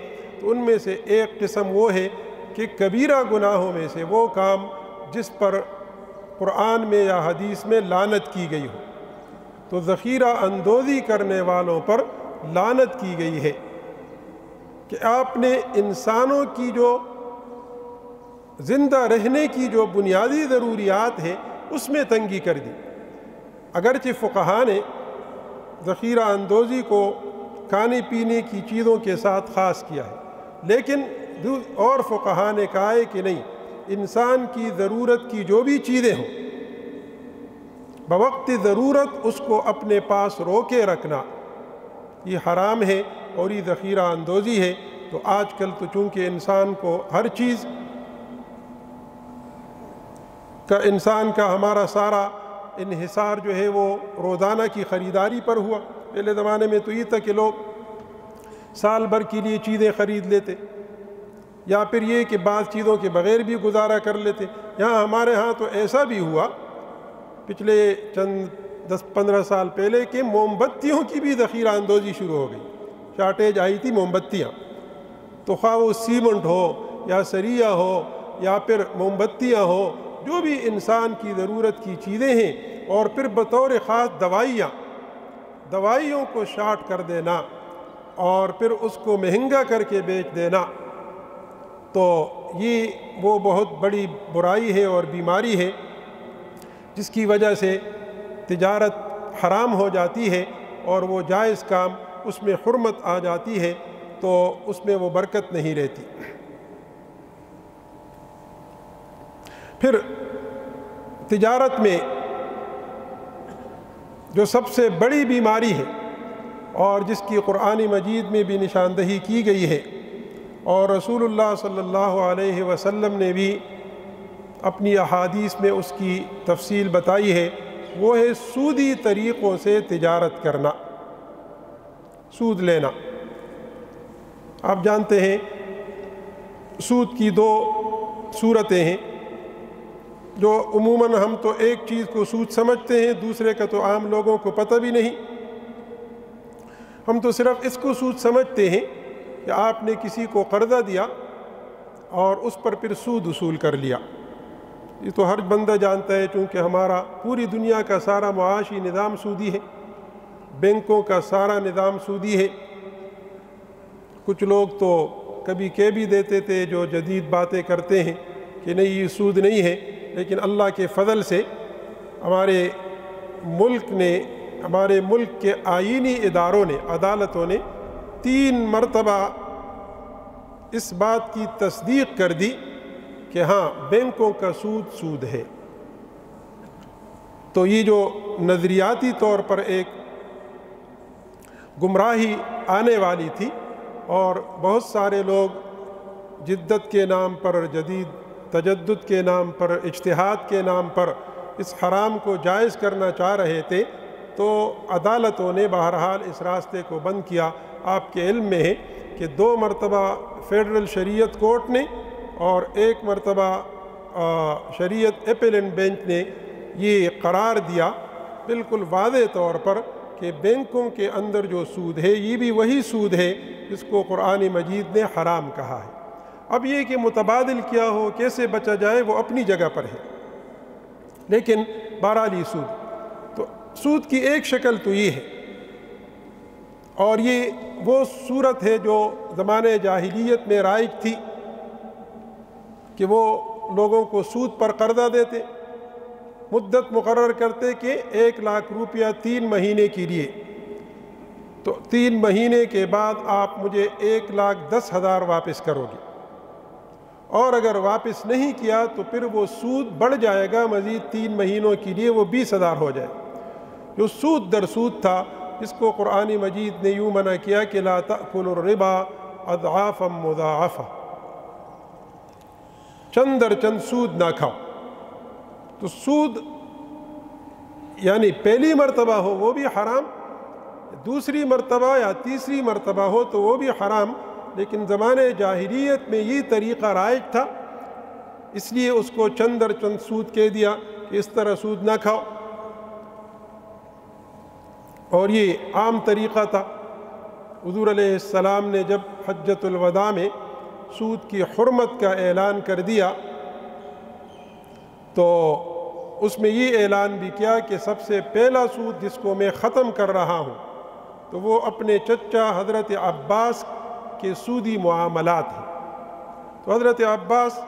تو ان میں سے ایک قسم وہ ہے کہ کبیرہ گناہوں میں سے وہ کام جس پر قرآن میں یا حدیث میں لعنت کی گئی ہو، تو ذخیرہ اندوزی کرنے والوں پر لعنت کی گئی ہے کہ آپ نے انسانوں کی جو زندہ رہنے کی جو بنیادی ضروریات ہیں اس میں تنگی کر دی۔ اگرچہ فقہاء نے ذخیرہ اندوزی کو کھانے پینے کی چیزوں کے ساتھ خاص کیا ہے، لیکن اور فقہاء نے کہا ہے کہ نہیں، انسان کی ضرورت کی جو بھی چیزیں ہوں بوقت ضرورت اس کو اپنے پاس روکے رکھنا یہ حرام ہے اور یہ ذخیرہ اندوزی ہے۔ تو آج کل تو چونکہ انسان کو ہر چیز کا ہمارا سارا انحصار جو ہے وہ روزانہ کی خریداری پر ہوا۔ پہلے زمانے میں تو یہ تھا کہ لوگ سال بھر کے لیے چیزیں خرید لیتے، یا پھر یہ کہ بعض چیزوں کے بغیر بھی گزارا کر لیتے۔ یہاں ہمارے ہاں تو ایسا بھی ہوا پچھلے چند 10-15 سال پہلے کہ موم بتیوں کی بھی ذخیرہ اندوزی شروع ہو گئی، شارٹیج آئی تھی موم بتیاں، تو خواہ وہ سیمنٹ ہو یا سریہ ہو یا پھر موم بتیاں ہو، جو بھی انسان کی ضرورت کی چیزیں ہیں، اور پھر بطور خاص دوائیوں کو شارٹ کر دینا اور پھر اس کو مہنگا کر کے بیچ دینا، تو یہ وہ بہت بڑی برائی ہے اور بیماری ہے جس کی وجہ سے تجارت حرام ہو جاتی ہے اور وہ جائز کام اس میں حرمت آ جاتی ہے، تو اس میں وہ برکت نہیں رہتی۔ پھر تجارت میں جو سب سے بڑی بیماری ہے اور جس کی قرآن مجید میں بھی نشاندہی کی گئی ہے اور رسول اللہ صلی اللہ علیہ وسلم نے بھی اپنی احادیث میں اس کی تفصیل بتائی ہے، وہ ہے سودی طریقوں سے تجارت کرنا، سود لینا۔ آپ جانتے ہیں سود کی 2 صورتیں ہیں، جو عموماً ہم تو ایک چیز کو سود سمجھتے ہیں، دوسرے کا تو عام لوگوں کو پتہ بھی نہیں۔ ہم تو صرف اس کو سود سمجھتے ہیں کہ آپ نے کسی کو قرضہ دیا اور اس پر پھر سود وصول کر لیا۔ یہ تو ہر بندہ جانتا ہے، چونکہ ہمارا پوری دنیا کا سارا معاشی نظام سودی ہے، بینکوں کا سارا نظام سودی ہے۔ کچھ لوگ تو کبھی کہہ بھی دیتے تھے جو جدید باتیں کرتے ہیں کہ نہیں یہ سود نہیں ہے، لیکن اللہ کے فضل سے ہمارے ملک کے آئینی اداروں نے، عدالتوں نے 3 مرتبہ اس بات کی تصدیق کر دی کہ ہاں بینکوں کا سود ہے۔ تو یہ جو نظریاتی طور پر ایک گمراہی آنے والی تھی اور بہت سارے لوگ جدت کے نام پر، جدید تجدد کے نام پر، اجتہاد کے نام پر اس حرام کو جائز کرنا چاہ رہے تھے، تو عدالتوں نے بہرحال اس راستے کو بند کیا۔ آپ کے علم میں ہے کہ 2 مرتبہ فیڈرل شریعت کورٹ نے اور ایک مرتبہ شریعت ایپیلنٹ بینچ نے یہ قرار دیا بالکل واضح طور پر کہ بینکوں کے اندر جو سود ہے یہ بھی وہی سود ہے جس کو قرآن مجید نے حرام کہا ہے۔ اب یہ کہ متبادل کیا ہو، کیسے بچا جائے، وہ اپنی جگہ پر ہے، لیکن بہرحال یہ سود، تو سود کی ایک شکل تو یہ ہے، اور یہ وہ صورت ہے جو زمانے جاہلیت میں رائج تھی کہ وہ لوگوں کو سود پر قرضہ دیتے، مدت مقرر کرتے کہ 1,00,000 روپیہ 3 مہینے کے لیے، تو 3 مہینے کے بعد آپ مجھے 1,10,000 واپس کرو گے، اور اگر واپس نہیں کیا تو پھر وہ سود بڑھ جائے گا، مزید 3 مہینوں کے لیے وہ 20,000 ہو جائے، جو سود در سود تھا، جس کو قرآن مجید نے یوں منع کیا کہ لا تأکلوا الربا اضعافا مضاعفہ، چند در چند سود نہ کھاؤ۔ تو سود یعنی پہلی مرتبہ ہو وہ بھی حرام، دوسری مرتبہ یا تیسری مرتبہ ہو تو وہ بھی حرام، لیکن زمانے جاہلیت میں یہ طریقہ رائج تھا، اس لیے اس کو چند در چند سود کہہ دیا کہ اس طرح سود نہ کھاؤ، اور یہ عام طریقہ تھا۔ حضور علیہ السلام نے جب حجۃ الوداع میں سود کی حرمت کا اعلان کر دیا تو اس میں یہ اعلان بھی کیا کہ سب سے پہلا سود جس کو میں ختم کر رہا ہوں تو وہ اپنے چچا حضرت عباس کے سودی معاملات ہیں۔ تو حضرت عباس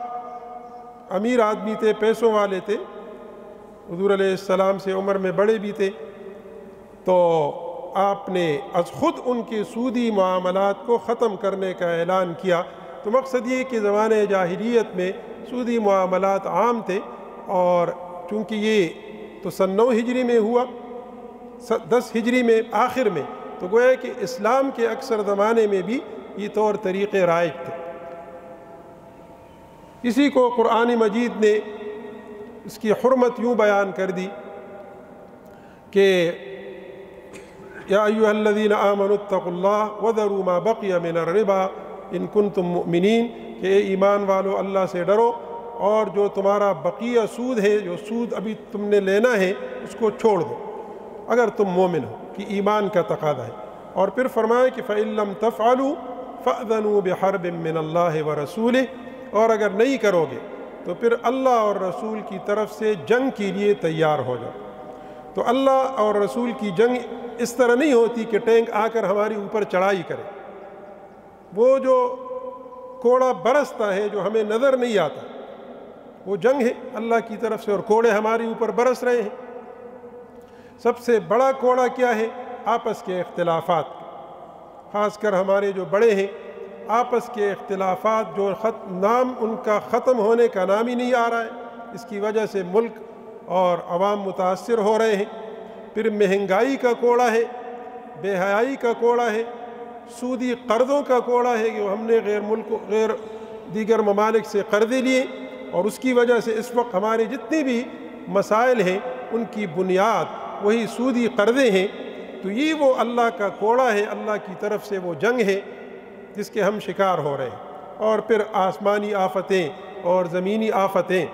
امیر آدمی تھے، پیسوں والے تھے، حضور علیہ السلام سے عمر میں بڑے بھی تھے، تو آپ نے از خود ان کے سودی معاملات کو ختم کرنے کا اعلان کیا۔ تو مقصد یہ کہ زمانے جاہلیت میں سودی معاملات عام تھے، اور چونکہ یہ تو سن 9 ہجری میں ہوا، 10 ہجری میں آخر میں، تو گویا کہ اسلام کے اکثر زمانے میں بھی یہ طور طریقے رائج تھے۔ اسی کو قرآن مجید نے اس کی حرمت یوں بیان کر دی کہ یا ایھا الذین آمنوا اتقوا اللہ وذروا ما بقی من الربا ان کنتم مؤمنین، کہ اے ایمان والو اللہ سے ڈرو اور جو تمہارا بقیہ سود ہے، جو سود ابھی تم نے لینا ہے، اس کو چھوڑ دو اگر تم مومن ہو، کہ ایمان کا تقاضا ہے۔ اور پھر فرمایا کہ فَإِن لَّمْ تَفْعَلُوا فَأْذَنُوا بِحَرْبٍ مِّنَ اللَّهِ وَرَسُولِهِ، اور اگر نہیں کرو گے تو پھر اللہ اور رسول کی طرف سے جنگ کے لیے تیار ہو جاؤ۔ تو اللہ اور رسول کی جنگ اس طرح نہیں ہوتی کہ ٹینک آ کر ہماری اوپر چڑھائی کرے، وہ جو کوڑا برستا ہے جو ہمیں نظر نہیں آتا وہ جنگ ہے اللہ کی طرف سے، اور کوڑے ہمارے اوپر برس رہے ہیں۔ سب سے بڑا کوڑا کیا ہے؟ آپس کے اختلافات، خاص کر ہمارے جو بڑے ہیں، آپس کے اختلافات جو نام ان کا ختم ہونے کا نام ہی نہیں آ رہا ہے، اس کی وجہ سے ملک اور عوام متاثر ہو رہے ہیں۔ پھر مہنگائی کا کوڑا ہے، بے حیائی کا کوڑا ہے، سودی قرضوں کا کوڑا ہے کہ ہم نے غیر دیگر ممالک سے قرضے لیے، اور اس کی وجہ سے اس وقت ہمارے جتنے بھی مسائل ہیں ان کی بنیاد وہی سودی قرضے ہیں۔ تو یہ وہ اللہ کا کوڑا ہے، اللہ کی طرف سے وہ جنگ ہے جس کے ہم شکار ہو رہے ہیں۔ اور پھر آسمانی آفتیں اور زمینی آفتیں،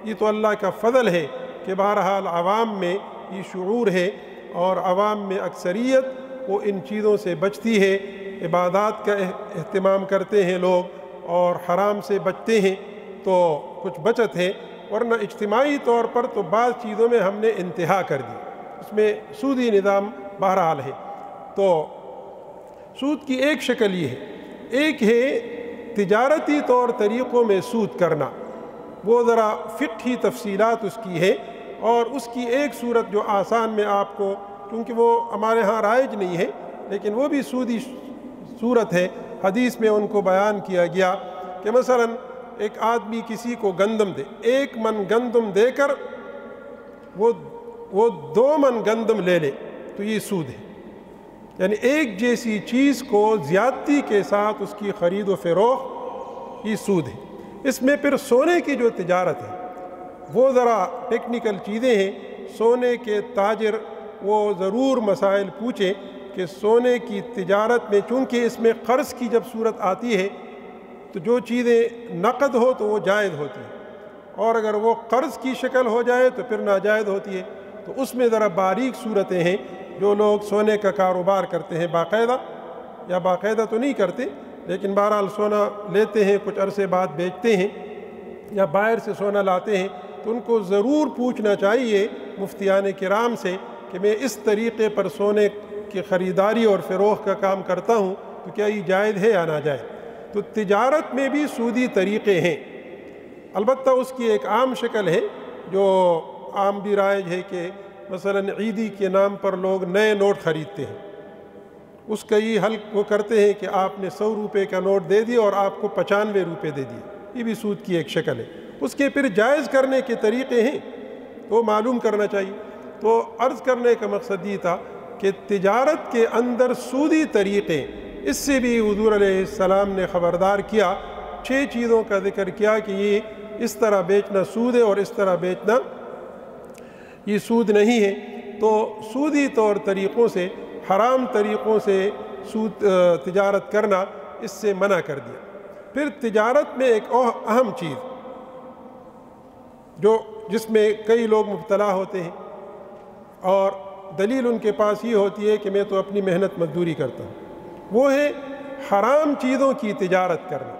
یہ تو اللہ کا فضل ہے کہ بہرحال عوام میں یہ شعور ہے، اور عوام میں اکثریت وہ ان چیزوں سے بچتی ہے، عبادات کا اہتمام کرتے ہیں لوگ، اور حرام سے بچتے ہیں، تو کچھ بچت ہے، ورنہ اجتماعی طور پر تو بعض چیزوں میں ہم نے انتہا کر دی، اس میں سودی نظام بہرحال ہے۔ تو سود کی ایک شکل یہ ہے، ایک ہے تجارتی طور طریقوں میں سود کرنا، وہ ذرا فقہی تفصیلات اس کی ہے، اور اس کی ایک صورت جو آسان میں آپ کو، کیونکہ وہ ہمارے ہاں رائج نہیں ہے لیکن وہ بھی سودی صورت ہے، حدیث میں ان کو بیان کیا گیا کہ مثلاً ایک آدمی کسی کو گندم دے، 1 من گندم دے کر وہ 2 من گندم لے لے، تو یہ سود ہے۔ یعنی ایک جیسی چیز کو زیادتی کے ساتھ اس کی خرید و فروخت، یہ سود ہے۔ اس میں پھر سونے کی جو تجارت ہے وہ ذرا ٹیکنیکل چیزیں ہیں، سونے کے تاجر وہ ضرور مسائل پوچھیں کہ سونے کی تجارت میں، چونکہ اس میں قرض کی جب صورت آتی ہے تو جو چیزیں نقد ہو تو وہ جائز ہوتی ہیں، اور اگر وہ قرض کی شکل ہو جائے تو پھر ناجائز ہوتی ہے۔ تو اس میں ذرا باریک صورتیں ہیں۔ جو لوگ سونے کا کاروبار کرتے ہیں باقاعدہ، یا باقاعدہ تو نہیں کرتے لیکن بہرحال سونا لیتے ہیں، کچھ عرصے بعد بیچتے ہیں، یا باہر سے سونا لاتے ہیں، تو ان کو ضرور پوچھنا چاہیے مفتیان کرام سے کہ میں اس طریقے پر سونے کی خریداری اور فروخت کا کام کرتا ہوں تو کیا یہ جائز ہے یا ناجائز۔ تو تجارت میں بھی سودی طریقے ہیں، البتہ اس کی ایک عام شکل ہے جو عام بھی رائج ہے کہ مثلا عیدی کے نام پر لوگ نئے نوٹ خریدتے ہیں، اس کا یہ حل وہ کرتے ہیں کہ آپ نے 100 روپے کا نوٹ دے دیا اور آپ کو 95 روپے دے دیے، یہ بھی سود کی ایک شکل ہے۔ اس کے پھر جائز کرنے کے طریقے ہیں تو معلوم کرنا چاہیے۔ تو عرض کرنے کا مقصد یہ تھا کہ تجارت کے اندر سودی طریقے، اس سے بھی حضور علیہ السلام نے خبردار کیا، 6 چیزوں کا ذکر کیا کہ یہ اس طرح بیچنا سود ہے اور اس طرح بیچنا یہ سود نہیں ہے۔ تو سودی طور طریقوں سے، حرام طریقوں سے تجارت کرنا، اس سے منع کر دیا۔ پھر تجارت میں ایک اور اہم چیز جس میں کئی لوگ مبتلا ہوتے ہیں اور دلیل ان کے پاس یہ ہوتی ہے کہ میں تو اپنی محنت مزدوری کرتا ہوں، وہ ہے حرام چیزوں کی تجارت کرنا۔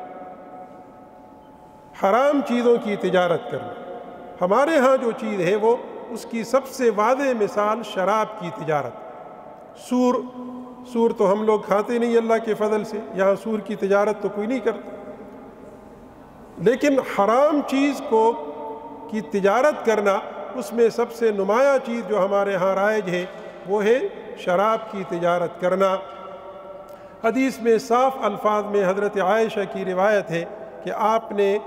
حرام چیزوں کی تجارت کرنا، ہمارے ہاں جو چیز ہے وہ اس کی سب سے واضح مثال شراب کی تجارت۔ سور تو ہم لوگ کھاتے نہیں اللہ کے فضل سے، یہاں سور کی تجارت تو کوئی نہیں کرتا، لیکن حرام چیز کی تجارت کرنا، اس میں سب سے نمایاں چیز جو ہمارے ہاں رائج ہے وہ ہے شراب کی تجارت کرنا۔ حدیث میں صاف الفاظ میں حضرت عائشہ کی روایت ہے کہ آپ نے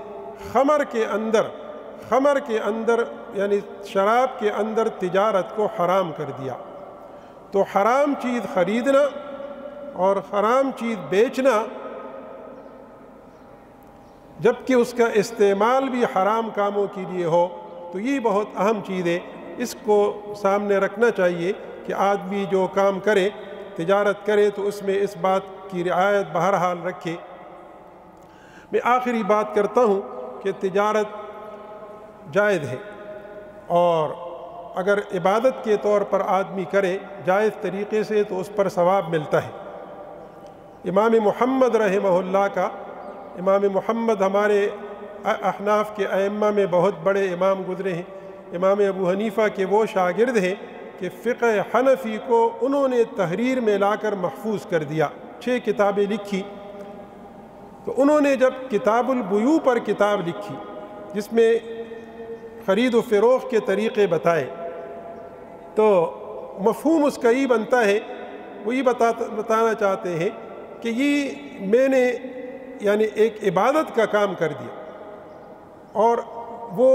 خمر کے اندر یعنی شراب کے اندر تجارت کو حرام کر دیا۔ تو حرام چیز خریدنا اور حرام چیز بیچنا، جبکہ اس کا استعمال بھی حرام کاموں کے لیے ہو، تو یہ بہت اہم چیز ہے۔ اس کو سامنے رکھنا چاہیے کہ آدمی جو کام کرے، تجارت کرے، تو اس میں اس بات کی رعایت بہرحال رکھے۔ میں آخری بات کرتا ہوں کہ تجارت جائز ہے، اور اگر عبادت کے طور پر آدمی کرے جائز طریقے سے تو اس پر ثواب ملتا ہے۔ امام محمد رحمہ اللہ کا، امام محمد ہمارے احناف کے ائمہ میں بہت بڑے امام گزرے ہیں۔ امام ابو حنیفہ کے وہ شاگرد ہیں کہ فقہ حنفی کو انہوں نے تحریر میں لا کر محفوظ کر دیا، 6 کتابیں لکھی۔ تو انہوں نے جب کتاب البیوع پر کتاب لکھی جس میں خرید و فروخت کے طریقے بتائے، تو مفہوم اس کا یہ بنتا ہے، وہ یہ بتانا چاہتے ہیں کہ یہ میں نے یعنی ایک عبادت کا کام کر دیا، اور وہ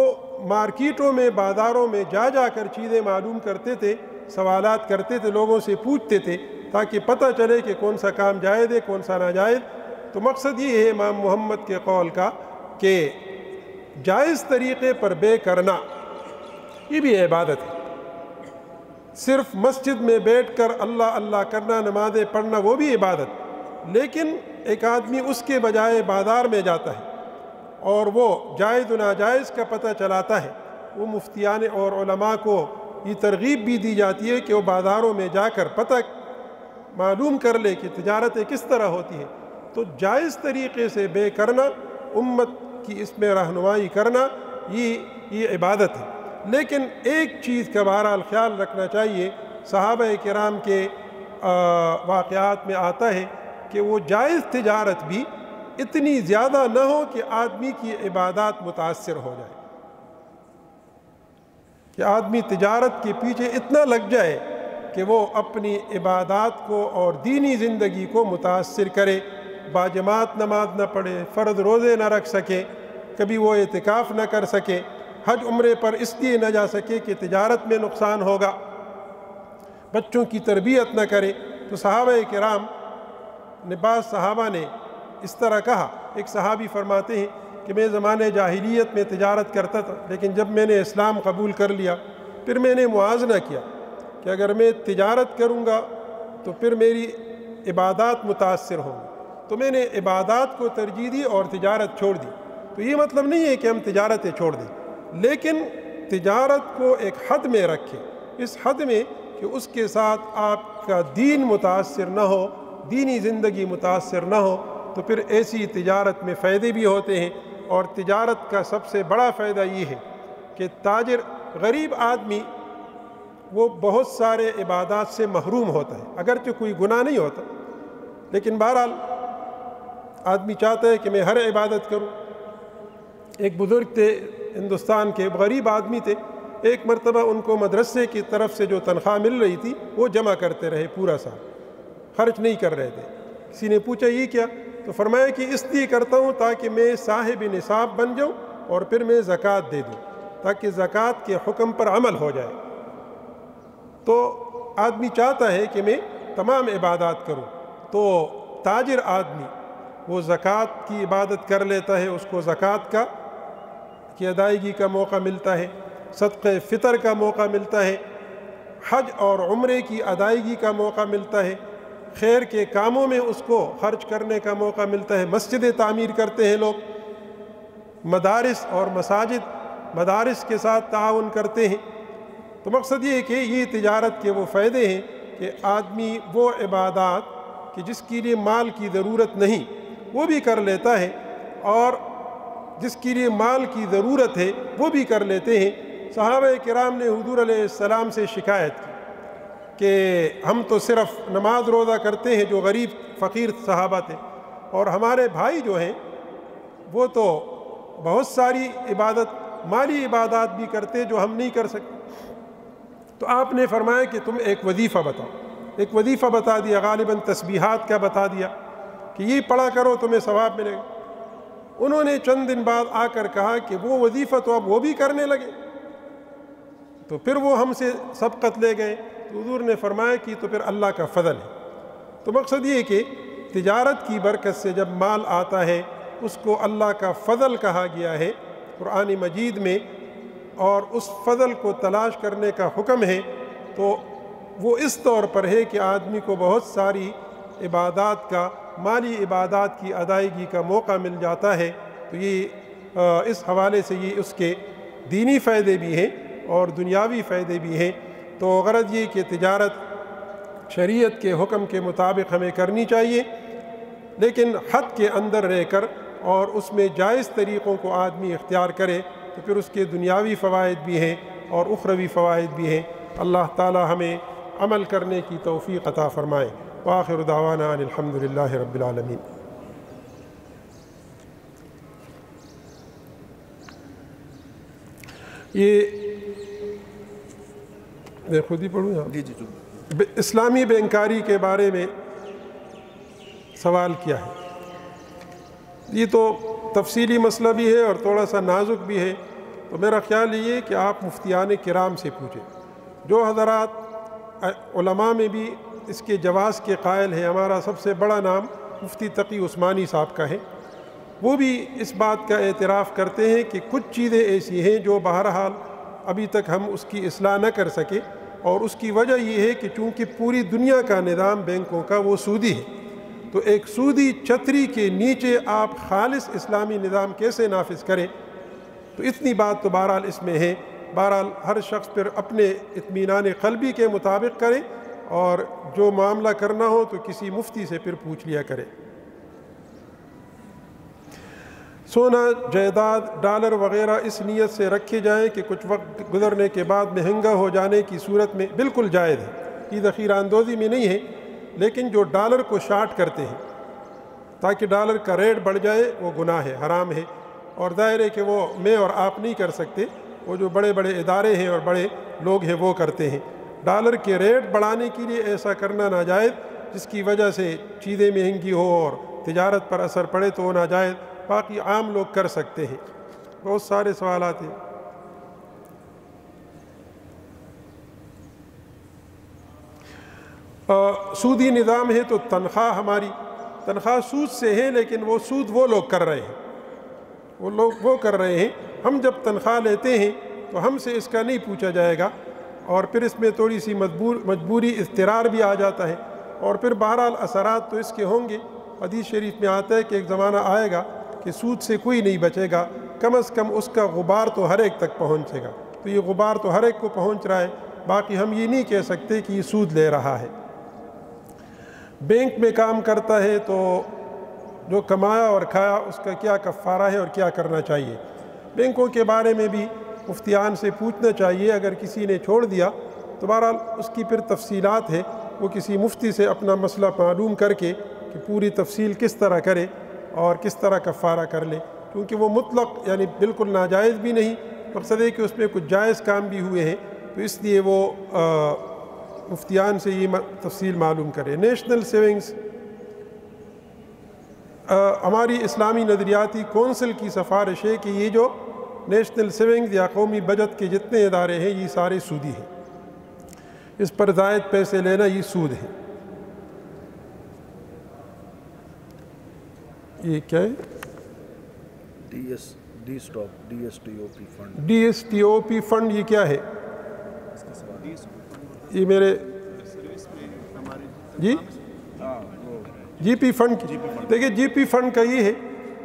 مارکیٹوں میں، بازاروں میں جا کر چیزیں معلوم کرتے تھے، سوالات کرتے تھے، لوگوں سے پوچھتے تھے تاکہ پتہ چلے کہ کون سا کام جائز ہے، کون سا ناجائز۔ تو مقصد یہ ہے امام محمد کے قول کا کہ جائز طریقے پر بے کرنا یہ بھی عبادت ہے۔ صرف مسجد میں بیٹھ کر اللہ اللہ کرنا، نمازیں پڑھنا، وہ بھی عبادت، لیکن ایک آدمی اس کے بجائے بازار میں جاتا ہے اور وہ جائز و ناجائز کا پتہ چلاتا ہے، وہ مفتیان اور علماء کو یہ ترغیب بھی دی جاتی ہے کہ وہ بازاروں میں جا کر پتہ معلوم کر لے کہ تجارتیں کس طرح ہوتی ہیں۔ تو جائز طریقے سے بے کرنا، امت کی اس میں رہنمائی کرنا، یہ عبادت ہے۔ لیکن ایک چیز کا بہرحال خیال رکھنا چاہیے، صحابہ کرام کے واقعات میں آتا ہے کہ وہ جائز تجارت بھی اتنی زیادہ نہ ہو کہ آدمی کی عبادات متاثر ہو جائے، کہ آدمی تجارت کے پیچھے اتنا لگ جائے کہ وہ اپنی عبادات کو اور دینی زندگی کو متاثر کرے، باجماعت نماز نہ پڑھے، فرض روزے نہ رکھ سکے، کبھی وہ اعتکاف نہ کر سکے، حج عمرے پر اس لیے نہ جا سکے کہ تجارت میں نقصان ہوگا، بچوں کی تربیت نہ کرے۔ تو صحابہ کرام بعض صحابہ نے اس طرح کہا، ایک صحابی فرماتے ہیں کہ میں زمانے جاہلیت میں تجارت کرتا تھا، لیکن جب میں نے اسلام قبول کر لیا پھر میں نے موازنہ کیا کہ اگر میں تجارت کروں گا تو پھر میری عبادات متاثر ہوں گی، تو میں نے عبادات کو ترجیح دی اور تجارت چھوڑ دی۔ تو یہ مطلب نہیں ہے کہ ہم تجارتیں چھوڑ دیں، لیکن تجارت کو ایک حد میں رکھیں، اس حد میں کہ اس کے ساتھ آپ کا دین متاثر نہ ہو، دینی زندگی متاثر نہ ہو، تو پھر ایسی تجارت میں فائدے بھی ہوتے ہیں۔ اور تجارت کا سب سے بڑا فائدہ یہ ہے کہ تاجر، غریب آدمی وہ بہت سارے عبادات سے محروم ہوتا ہے، اگرچہ کوئی گناہ نہیں ہوتا، لیکن بہرحال آدمی چاہتا ہے کہ میں ہر عبادت کروں۔ ایک بزرگ تھے ہندوستان کے، غریب آدمی تھے، ایک مرتبہ ان کو مدرسے کی طرف سے جو تنخواہ مل رہی تھی وہ جمع کرتے رہے پورا سال، خرچ نہیں کر رہے تھے۔ کسی نے پوچھا یہ کیا؟ تو فرمایا کہ اس لیے کرتا ہوں تاکہ میں صاحب نصاب بن جاؤں اور پھر میں زکوٰۃ دے دوں، تاکہ زکوٰۃ کے حکم پر عمل ہو جائے۔ تو آدمی چاہتا ہے کہ میں تمام عبادات کروں، تو تاجر آدمی وہ زکوٰۃ کی عبادت کر لیتا ہے، اس کو زکوٰۃ کی ادائیگی کا موقع ملتا ہے، صدقہ فطر کا موقع ملتا ہے، حج اور عمرے کی ادائیگی کا موقع ملتا ہے، خیر کے کاموں میں اس کو خرچ کرنے کا موقع ملتا ہے، مسجدیں تعمیر کرتے ہیں لوگ، مدارس اور مساجد، مدارس کے ساتھ تعاون کرتے ہیں۔ تو مقصد یہ ہے کہ یہ تجارت کے وہ فائدے ہیں کہ آدمی وہ عبادات کہ جس کے لیے مال کی ضرورت نہیں وہ بھی کر لیتا ہے، اور جس کے لیے مال کی ضرورت ہے وہ بھی کر لیتے ہیں۔ صحابہ کرام نے حضور علیہ السلام سے شکایت کی کہ ہم تو صرف نماز روزہ کرتے ہیں، جو غریب فقیر صحابہ تھے، اور ہمارے بھائی جو ہیں وہ تو بہت ساری عبادت، مالی عبادات بھی کرتے جو ہم نہیں کر سکتے۔ تو آپ نے فرمایا کہ تم ایک وظیفہ بتاؤ، ایک وظیفہ بتا دیا، غالباً تسبیحات کا بتا دیا کہ یہ پڑھا کرو تمہیں ثواب ملے گا۔ انہوں نے چند دن بعد آ کر کہا کہ وہ وظیفہ تو اب وہ بھی کرنے لگے، تو پھر وہ ہم سے سبقت لے گئے۔ تو حضور نے فرمایا کہ تو پھر اللہ کا فضل ہے۔ تو مقصد یہ ہے کہ تجارت کی برکت سے جب مال آتا ہے اس کو اللہ کا فضل کہا گیا ہے قرآن مجید میں، اور اس فضل کو تلاش کرنے کا حکم ہے۔ تو وہ اس طور پر ہے کہ آدمی کو بہت ساری عبادات کا، مالی عبادات کی ادائیگی کا موقع مل جاتا ہے۔ تو یہ اس حوالے سے یہ اس کے دینی فائدے بھی ہیں اور دنیاوی فائدے بھی ہیں۔ تو غرض یہ کہ تجارت شریعت کے حکم کے مطابق ہمیں کرنی چاہیے، لیکن حد کے اندر رہ کر، اور اس میں جائز طریقوں کو آدمی اختیار کرے، تو پھر اس کے دنیاوی فوائد بھی ہیں اور اخروی فوائد بھی ہیں۔ اللہ تعالی ہمیں عمل کرنے کی توفیق عطا فرمائے۔ وآخر دعوانا ان الحمد للہ رب العالمین۔ یہ میں خود ہی پڑھوں جی اسلامی بینکاری کے بارے میں سوال کیا ہے۔ یہ تو تفصیلی مسئلہ بھی ہے اور تھوڑا سا نازک بھی ہے، تو میرا خیال یہ کہ آپ مفتیان کرام سے پوچھیں۔ جو حضرات علماء میں بھی اس کے جواز کے قائل ہیں، ہمارا سب سے بڑا نام مفتی تقی عثمانی صاحب کا ہے، وہ بھی اس بات کا اعتراف کرتے ہیں کہ کچھ چیزیں ایسی ہیں جو بہرحال ابھی تک ہم اس کی اصلاح نہ کر سکے، اور اس کی وجہ یہ ہے کہ چونکہ پوری دنیا کا نظام بینکوں کا وہ سودی ہے، تو ایک سودی چھتری کے نیچے آپ خالص اسلامی نظام کیسے نافذ کریں؟ تو اتنی بات تو بہرحال اس میں ہے۔ بہرحال ہر شخص پھر اپنے اطمینان قلبی کے مطابق کرے، اور جو معاملہ کرنا ہو تو کسی مفتی سے پھر پوچھ لیا کرے۔ سونا، جائیداد، ڈالر وغیرہ اس نیت سے رکھے جائیں کہ کچھ وقت گزرنے کے بعد مہنگا ہو جانے کی صورت میں بالکل جائز ہے، یہ ذخیرہ اندوزی میں نہیں ہے، لیکن جو ڈالر کو شارٹ کرتے ہیں تاکہ ڈالر کا ریٹ بڑھ جائے وہ گناہ ہے، حرام ہے، اور ظاہر ہے کہ وہ میں اور آپ نہیں کر سکتے، وہ جو بڑے بڑے ادارے ہیں اور بڑے لوگ ہیں وہ کرتے ہیں۔ ڈالر کے ریٹ بڑھانے کے لیے ایسا کرنا ناجائز، جس کی وجہ سے چیزیں مہنگی ہو اور تجارت پر اثر پڑے تو وہ ناجائز، باقی عام لوگ کر سکتے ہیں۔ بہت سارے سوالات ہیں۔ سودی نظام ہے تو تنخواہ، ہماری تنخواہ سود سے ہے، لیکن وہ سود وہ لوگ کر رہے ہیں، وہ کر رہے ہیں۔ ہم جب تنخواہ لیتے ہیں تو ہم سے اس کا نہیں پوچھا جائے گا، اور پھر اس میں تھوڑی سی مجبوری اضطرار بھی آ جاتا ہے، اور پھر بہرحال اثرات تو اس کے ہوں گے حدیث شریف میں آتا ہے کہ ایک زمانہ آئے گا کہ سود سے کوئی نہیں بچے گا، کم از کم اس کا غبار تو ہر ایک تک پہنچے گا۔ تو یہ غبار تو ہر ایک کو پہنچ رہا ہے، باقی ہم یہ نہیں کہہ سکتے کہ یہ سود لے رہا ہے۔ بینک میں کام کرتا ہے تو جو کمایا اور کھایا اس کا کیا کفارہ ہے اور کیا کرنا چاہیے؟ بینکوں کے بارے میں بھی مفتیان سے پوچھنا چاہیے۔ اگر کسی نے چھوڑ دیا تو بہرحال اس کی پھر تفصیلات ہے، وہ کسی مفتی سے اپنا مسئلہ معلوم کر کے کہ پوری تفصیل کس طرح کرے اور کس طرح کفارہ کر لے، کیونکہ وہ مطلق یعنی بالکل ناجائز بھی نہیں، مقصد ہے کہ اس میں کچھ جائز کام بھی ہوئے ہیں، تو اس لیے وہ مفتیان سے یہ تفصیل معلوم کرے۔ نیشنل سیونگز ہماری اسلامی نظریاتی کونسل کی سفارش ہے کہ یہ جو نیشنل سیونگز یا قومی بجٹ کے جتنے ادارے ہیں یہ سارے سودی ہیں، اس پر زائد پیسے لینا یہ سود ہے۔ یہ کیا ہے؟ D S T O P fund. D S T O P fund یہ کیا ہے؟ یہ میرے جی جی پی فنڈ کی دیکھیں، جی پی فنڈ کا یہ ہے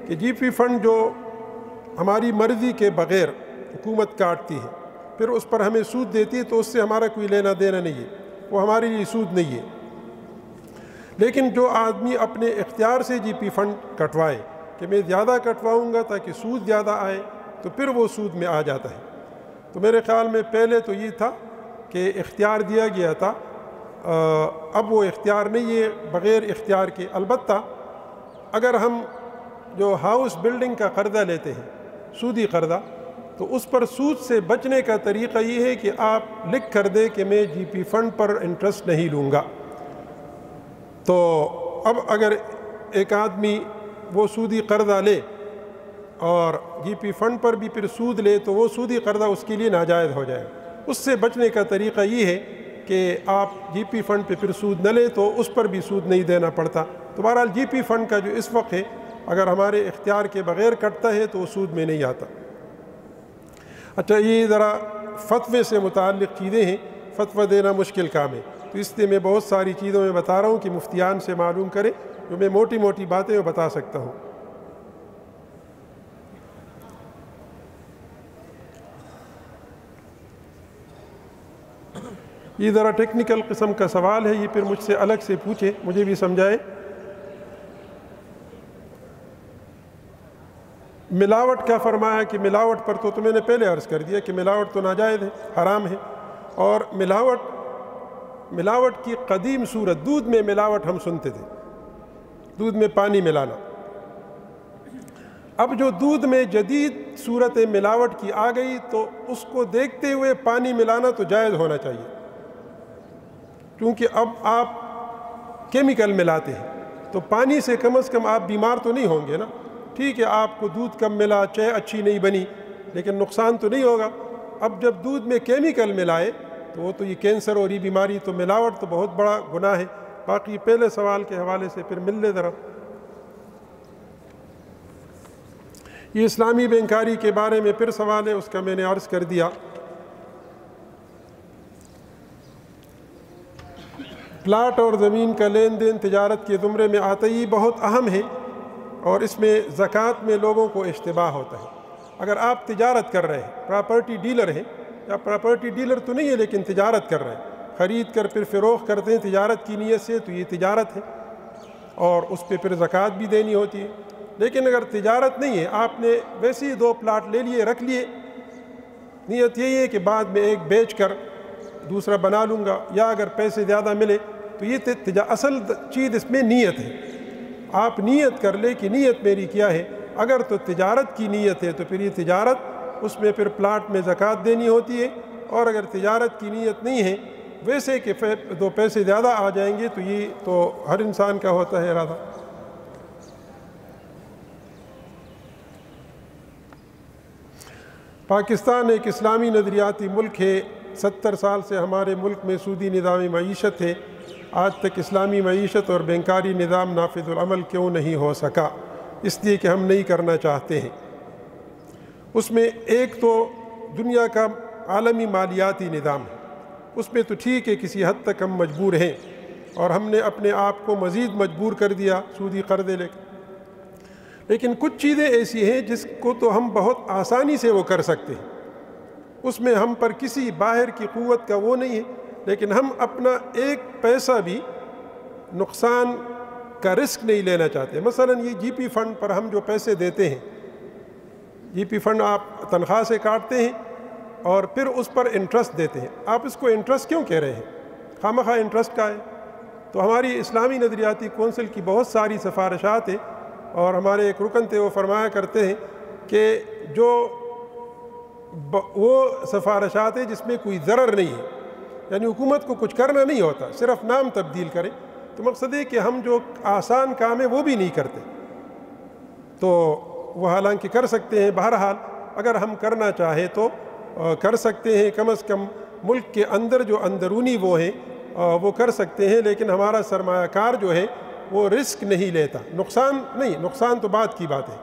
کہ جی پی فنڈ جو ہماری مرضی کے بغیر حکومت کاٹتی ہے، پھر اس پر ہمیں سود دیتی ہے، تو اس سے ہمارا کوئی لینا دینا نہیں ہے، وہ ہمارے لیے سود نہیں ہے۔ لیکن جو آدمی اپنے اختیار سے جی پی فنڈ کٹوائے کہ میں زیادہ کٹواؤں گا تاکہ سود زیادہ آئے، تو پھر وہ سود میں آ جاتا ہے۔ تو میرے خیال میں پہلے تو یہ تھا کہ اختیار دیا گیا تھا، اب وہ اختیار نہیں ہے، بغیر اختیار کے۔ البتہ اگر ہم جو ہاؤس بلڈنگ کا قرضہ لیتے ہیں، سودی قرضہ، تو اس پر سود سے بچنے کا طریقہ یہ ہے کہ آپ لکھ کر دیں کہ میں جی پی فنڈ پر انٹرسٹ نہیں لوں گا۔ تو اب اگر ایک آدمی وہ سودی قرضہ لے اور جی پی فنڈ پر بھی پھر سود لے تو وہ سودی قرضہ اس کے لیے ناجائز ہو جائے گا۔ اس سے بچنے کا طریقہ یہ ہے کہ آپ جی پی فنڈ پہ پھر سود نہ لیں تو اس پر بھی سود نہیں دینا پڑتا۔ تو بہرحال جی پی فنڈ کا جو اس وقت ہے اگر ہمارے اختیار کے بغیر کٹتا ہے تو وہ سود میں نہیں آتا۔ اچھا، یہ ذرا فتوے سے متعلق چیزیں ہیں، فتویٰ دینا مشکل کام ہے، تو اس لیے میں بہت ساری چیزوں میں بتا رہا ہوں کہ مفتیان سے معلوم کریں، جو میں موٹی موٹی باتیں وہ بتا سکتا ہوں۔ یہ ذرا ٹیکنیکل قسم کا سوال ہے، یہ پھر مجھ سے الگ سے پوچھے، مجھے بھی سمجھائے۔ ملاوٹ کا فرمایا کہ ملاوٹ پر تو میں نے پہلے عرض کر دیا کہ ملاوٹ تو ناجائز ہے، حرام ہے، اور ملاوٹ کی قدیم صورت، دودھ میں ملاوٹ ہم سنتے تھے، دودھ میں پانی ملانا۔ اب جو دودھ میں جدید صورت ملاوٹ کی آ گئی تو اس کو دیکھتے ہوئے پانی ملانا تو جائز ہونا چاہیے، کیونکہ اب آپ کیمیکل ملاتے ہیں تو پانی سے کم از کم آپ بیمار تو نہیں ہوں گے نا۔ ٹھیک ہے، آپ کو دودھ کم ملا، چائے اچھی نہیں بنی، لیکن نقصان تو نہیں ہوگا۔ اب جب دودھ میں کیمیکل ملائے تو وہ تو یہ کینسر اور یہ بیماری، تو ملاوٹ تو بہت بڑا گناہ ہے۔ باقی پہلے سوال کے حوالے سے پھر مل لے ذرا۔ یہ اسلامی بینکاری کے بارے میں پھر سوال ہے، اس کا میں نے عرض کر دیا۔ پلاٹ اور زمین کا لین دین تجارت کے زمرے میں آتا ہی بہت اہم ہے، اور اس میں زکوٰۃ میں لوگوں کو اشتباہ ہوتا ہے۔ اگر آپ تجارت کر رہے ہیں، پراپرٹی ڈیلر ہیں، یا پراپرٹی ڈیلر تو نہیں ہے لیکن تجارت کر رہے ہیں، خرید کر پھر فروخت کرتے ہیں تجارت کی نیت سے، تو یہ تجارت ہے اور اس پہ پھر زکوٰۃ بھی دینی ہوتی ہے۔ لیکن اگر تجارت نہیں ہے، آپ نے ویسے ہی 2 پلاٹ لے لیے، رکھ لیے، نیت یہی ہے کہ بعد میں ایک بیچ کر دوسرا بنا لوں گا، یا اگر پیسے زیادہ ملے تو یہ اصل چیز اس میں نیت ہے۔ آپ نیت کر لیں کہ نیت میری کیا ہے۔ اگر تو تجارت کی نیت ہے تو پھر یہ تجارت، اس میں پھر پلاٹ میں زکوٰۃ دینی ہوتی ہے، اور اگر تجارت کی نیت نہیں ہے، ویسے کہ 2 پیسے زیادہ آ جائیں گے، تو یہ تو ہر انسان کا ہوتا ہے ارادہ۔ پاکستان ایک اسلامی نظریاتی ملک ہے، 70 سال سے ہمارے ملک میں سودی نظام معیشت ہے، آج تک اسلامی معیشت اور بینکاری نظام نافذ العمل کیوں نہیں ہو سکا؟ اس لیے کہ ہم نہیں کرنا چاہتے ہیں۔ اس میں ایک تو دنیا کا عالمی مالیاتی نظام ہے، اس میں تو ٹھیک ہے کسی حد تک ہم مجبور ہیں، اور ہم نے اپنے آپ کو مزید مجبور کر دیا سودی قرض لے کر۔ لیکن کچھ چیزیں ایسی ہیں جس کو تو ہم بہت آسانی سے وہ کر سکتے ہیں، اس میں ہم پر کسی باہر کی قوت کا وہ نہیں ہے، لیکن ہم اپنا ایک پیسہ بھی نقصان کا رسک نہیں لینا چاہتے۔ مثلا یہ جی پی فنڈ پر ہم جو پیسے دیتے ہیں، جی پی فنڈ آپ تنخواہ سے کاٹتے ہیں اور پھر اس پر انٹرسٹ دیتے ہیں۔ آپ اس کو انٹرسٹ کیوں کہہ رہے ہیں؟ خواہ انٹرسٹ کا ہے۔ تو ہماری اسلامی نظریاتی کونسل کی بہت ساری سفارشات ہیں، اور ہمارے ایک رکن تھے وہ فرمایا کرتے ہیں کہ جو وہ سفارشات ہیں جس میں کوئی ضرر نہیں ہے، یعنی حکومت کو کچھ کرنا نہیں ہوتا، صرف نام تبدیل کرے، تو مقصد ہے کہ ہم جو آسان کام ہے وہ بھی نہیں کرتے، تو وہ حالانکہ کر سکتے ہیں۔ بہرحال اگر ہم کرنا چاہیں تو کر سکتے ہیں، کم از کم ملک کے اندر جو اندرونی وہ ہیں وہ کر سکتے ہیں، لیکن ہمارا سرمایہ کار جو ہے وہ رسک نہیں لیتا، نقصان نہیں، نقصان تو بعد کی بات ہے،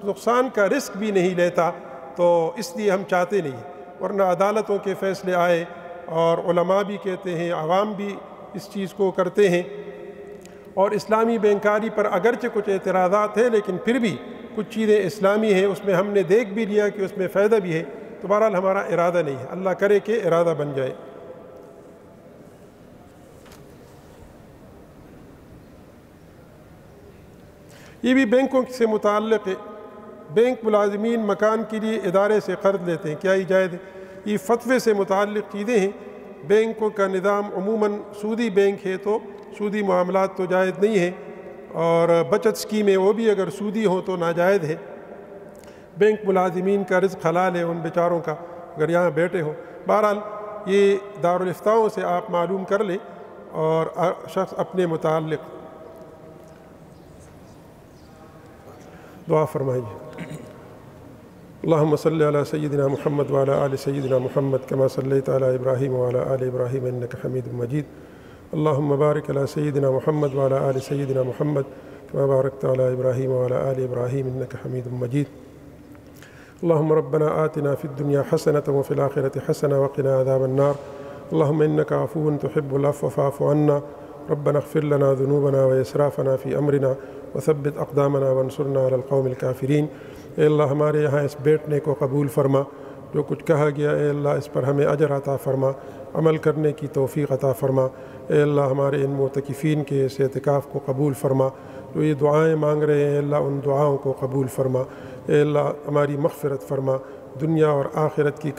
نقصان کا رسک بھی نہیں لیتا، تو اس لیے ہم چاہتے نہیں، ورنہ عدالتوں کے فیصلے آئے اور علماء بھی کہتے ہیں، عوام بھی اس چیز کو کرتے ہیں، اور اسلامی بینکاری پر اگرچہ کچھ اعتراضات ہیں لیکن پھر بھی کچھ چیزیں اسلامی ہیں، اس میں ہم نے دیکھ بھی لیا کہ اس میں فائدہ بھی ہے، تو بہرحال ہمارا ارادہ نہیں ہے، اللہ کرے کہ ارادہ بن جائے۔ یہ بھی بینکوں سے متعلق ہے، بینک ملازمین مکان کے لیے ادارے سے قرض لیتے ہیں، کیا یہ جائز ہے؟ یہ فتوے سے متعلق چیزیں ہیں۔ بینکوں کا نظام عموماً سودی بینک ہے تو سودی معاملات تو جائز نہیں ہیں، اور بچت اسکیمیں وہ بھی اگر سودی ہوں تو ناجائز ہے۔ بینک ملازمین کا رزق حلال ہے ان بیچاروں کا اگر یہاں بیٹھے ہوں۔ بہرحال یہ دارالافتاؤں سے آپ معلوم کر لیں، اور شخص اپنے متعلق دعا فرمائیے۔ اللہم صلی علی سیدنا محمد وعلی آل سیدنا محمد کما صلیت علی ابراہیم وعلی آل ابراہیم انک حمید مجید۔ اللہم بارک علی سیدنا محمد وعلی آل سیدنا محمد کما بارکت علی ابراہیم وعلی آل ابراہیم انک حمید مجید۔ اللہم ربنا آتنا فی الدنیا حسنۃ وفی الآخرۃ حسنۃ وقنا عذاب النار۔ اللہم انک عفو تحب العفو فاعف عنا۔ ربنا اغفر لنا ذنوبنا واسرافنا فی امرنا وثبت اقدامنا وانصرنا علی القوم الکافرین۔ اے اللہ ہمارے یہاں اس بیٹھنے کو قبول فرما، جو کچھ کہا گیا اے اللہ اس پر ہمیں اجر عطا فرما، عمل کرنے کی توفیق عطا فرما۔ اے اللہ ہمارے ان معتکفین کے اس اعتکاف کو قبول فرما، جو یہ دعائیں مانگ رہے ہیں اے اللہ ان دعاؤں کو قبول فرما۔ اے اللہ ہماری مغفرت فرما، دنیا اور آخرت کی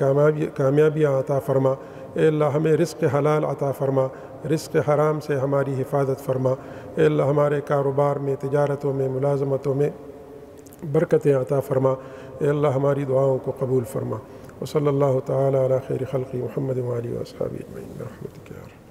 کامیابیاں عطا فرما۔ اے اللہ ہمیں رزق حلال عطا فرما، رزق حرام سے ہماری حفاظت فرما۔ اے اللہ ہمارے کاروبار میں، تجارتوں میں، ملازمتوں میں برکتیں عطا فرما۔ اے اللہ ہماری دعاؤں کو قبول فرما۔ وصلی اللہ تعالی علی خیر خلقی محمد وآلہ وصحبہ اجمعین برحمتک یا رب۔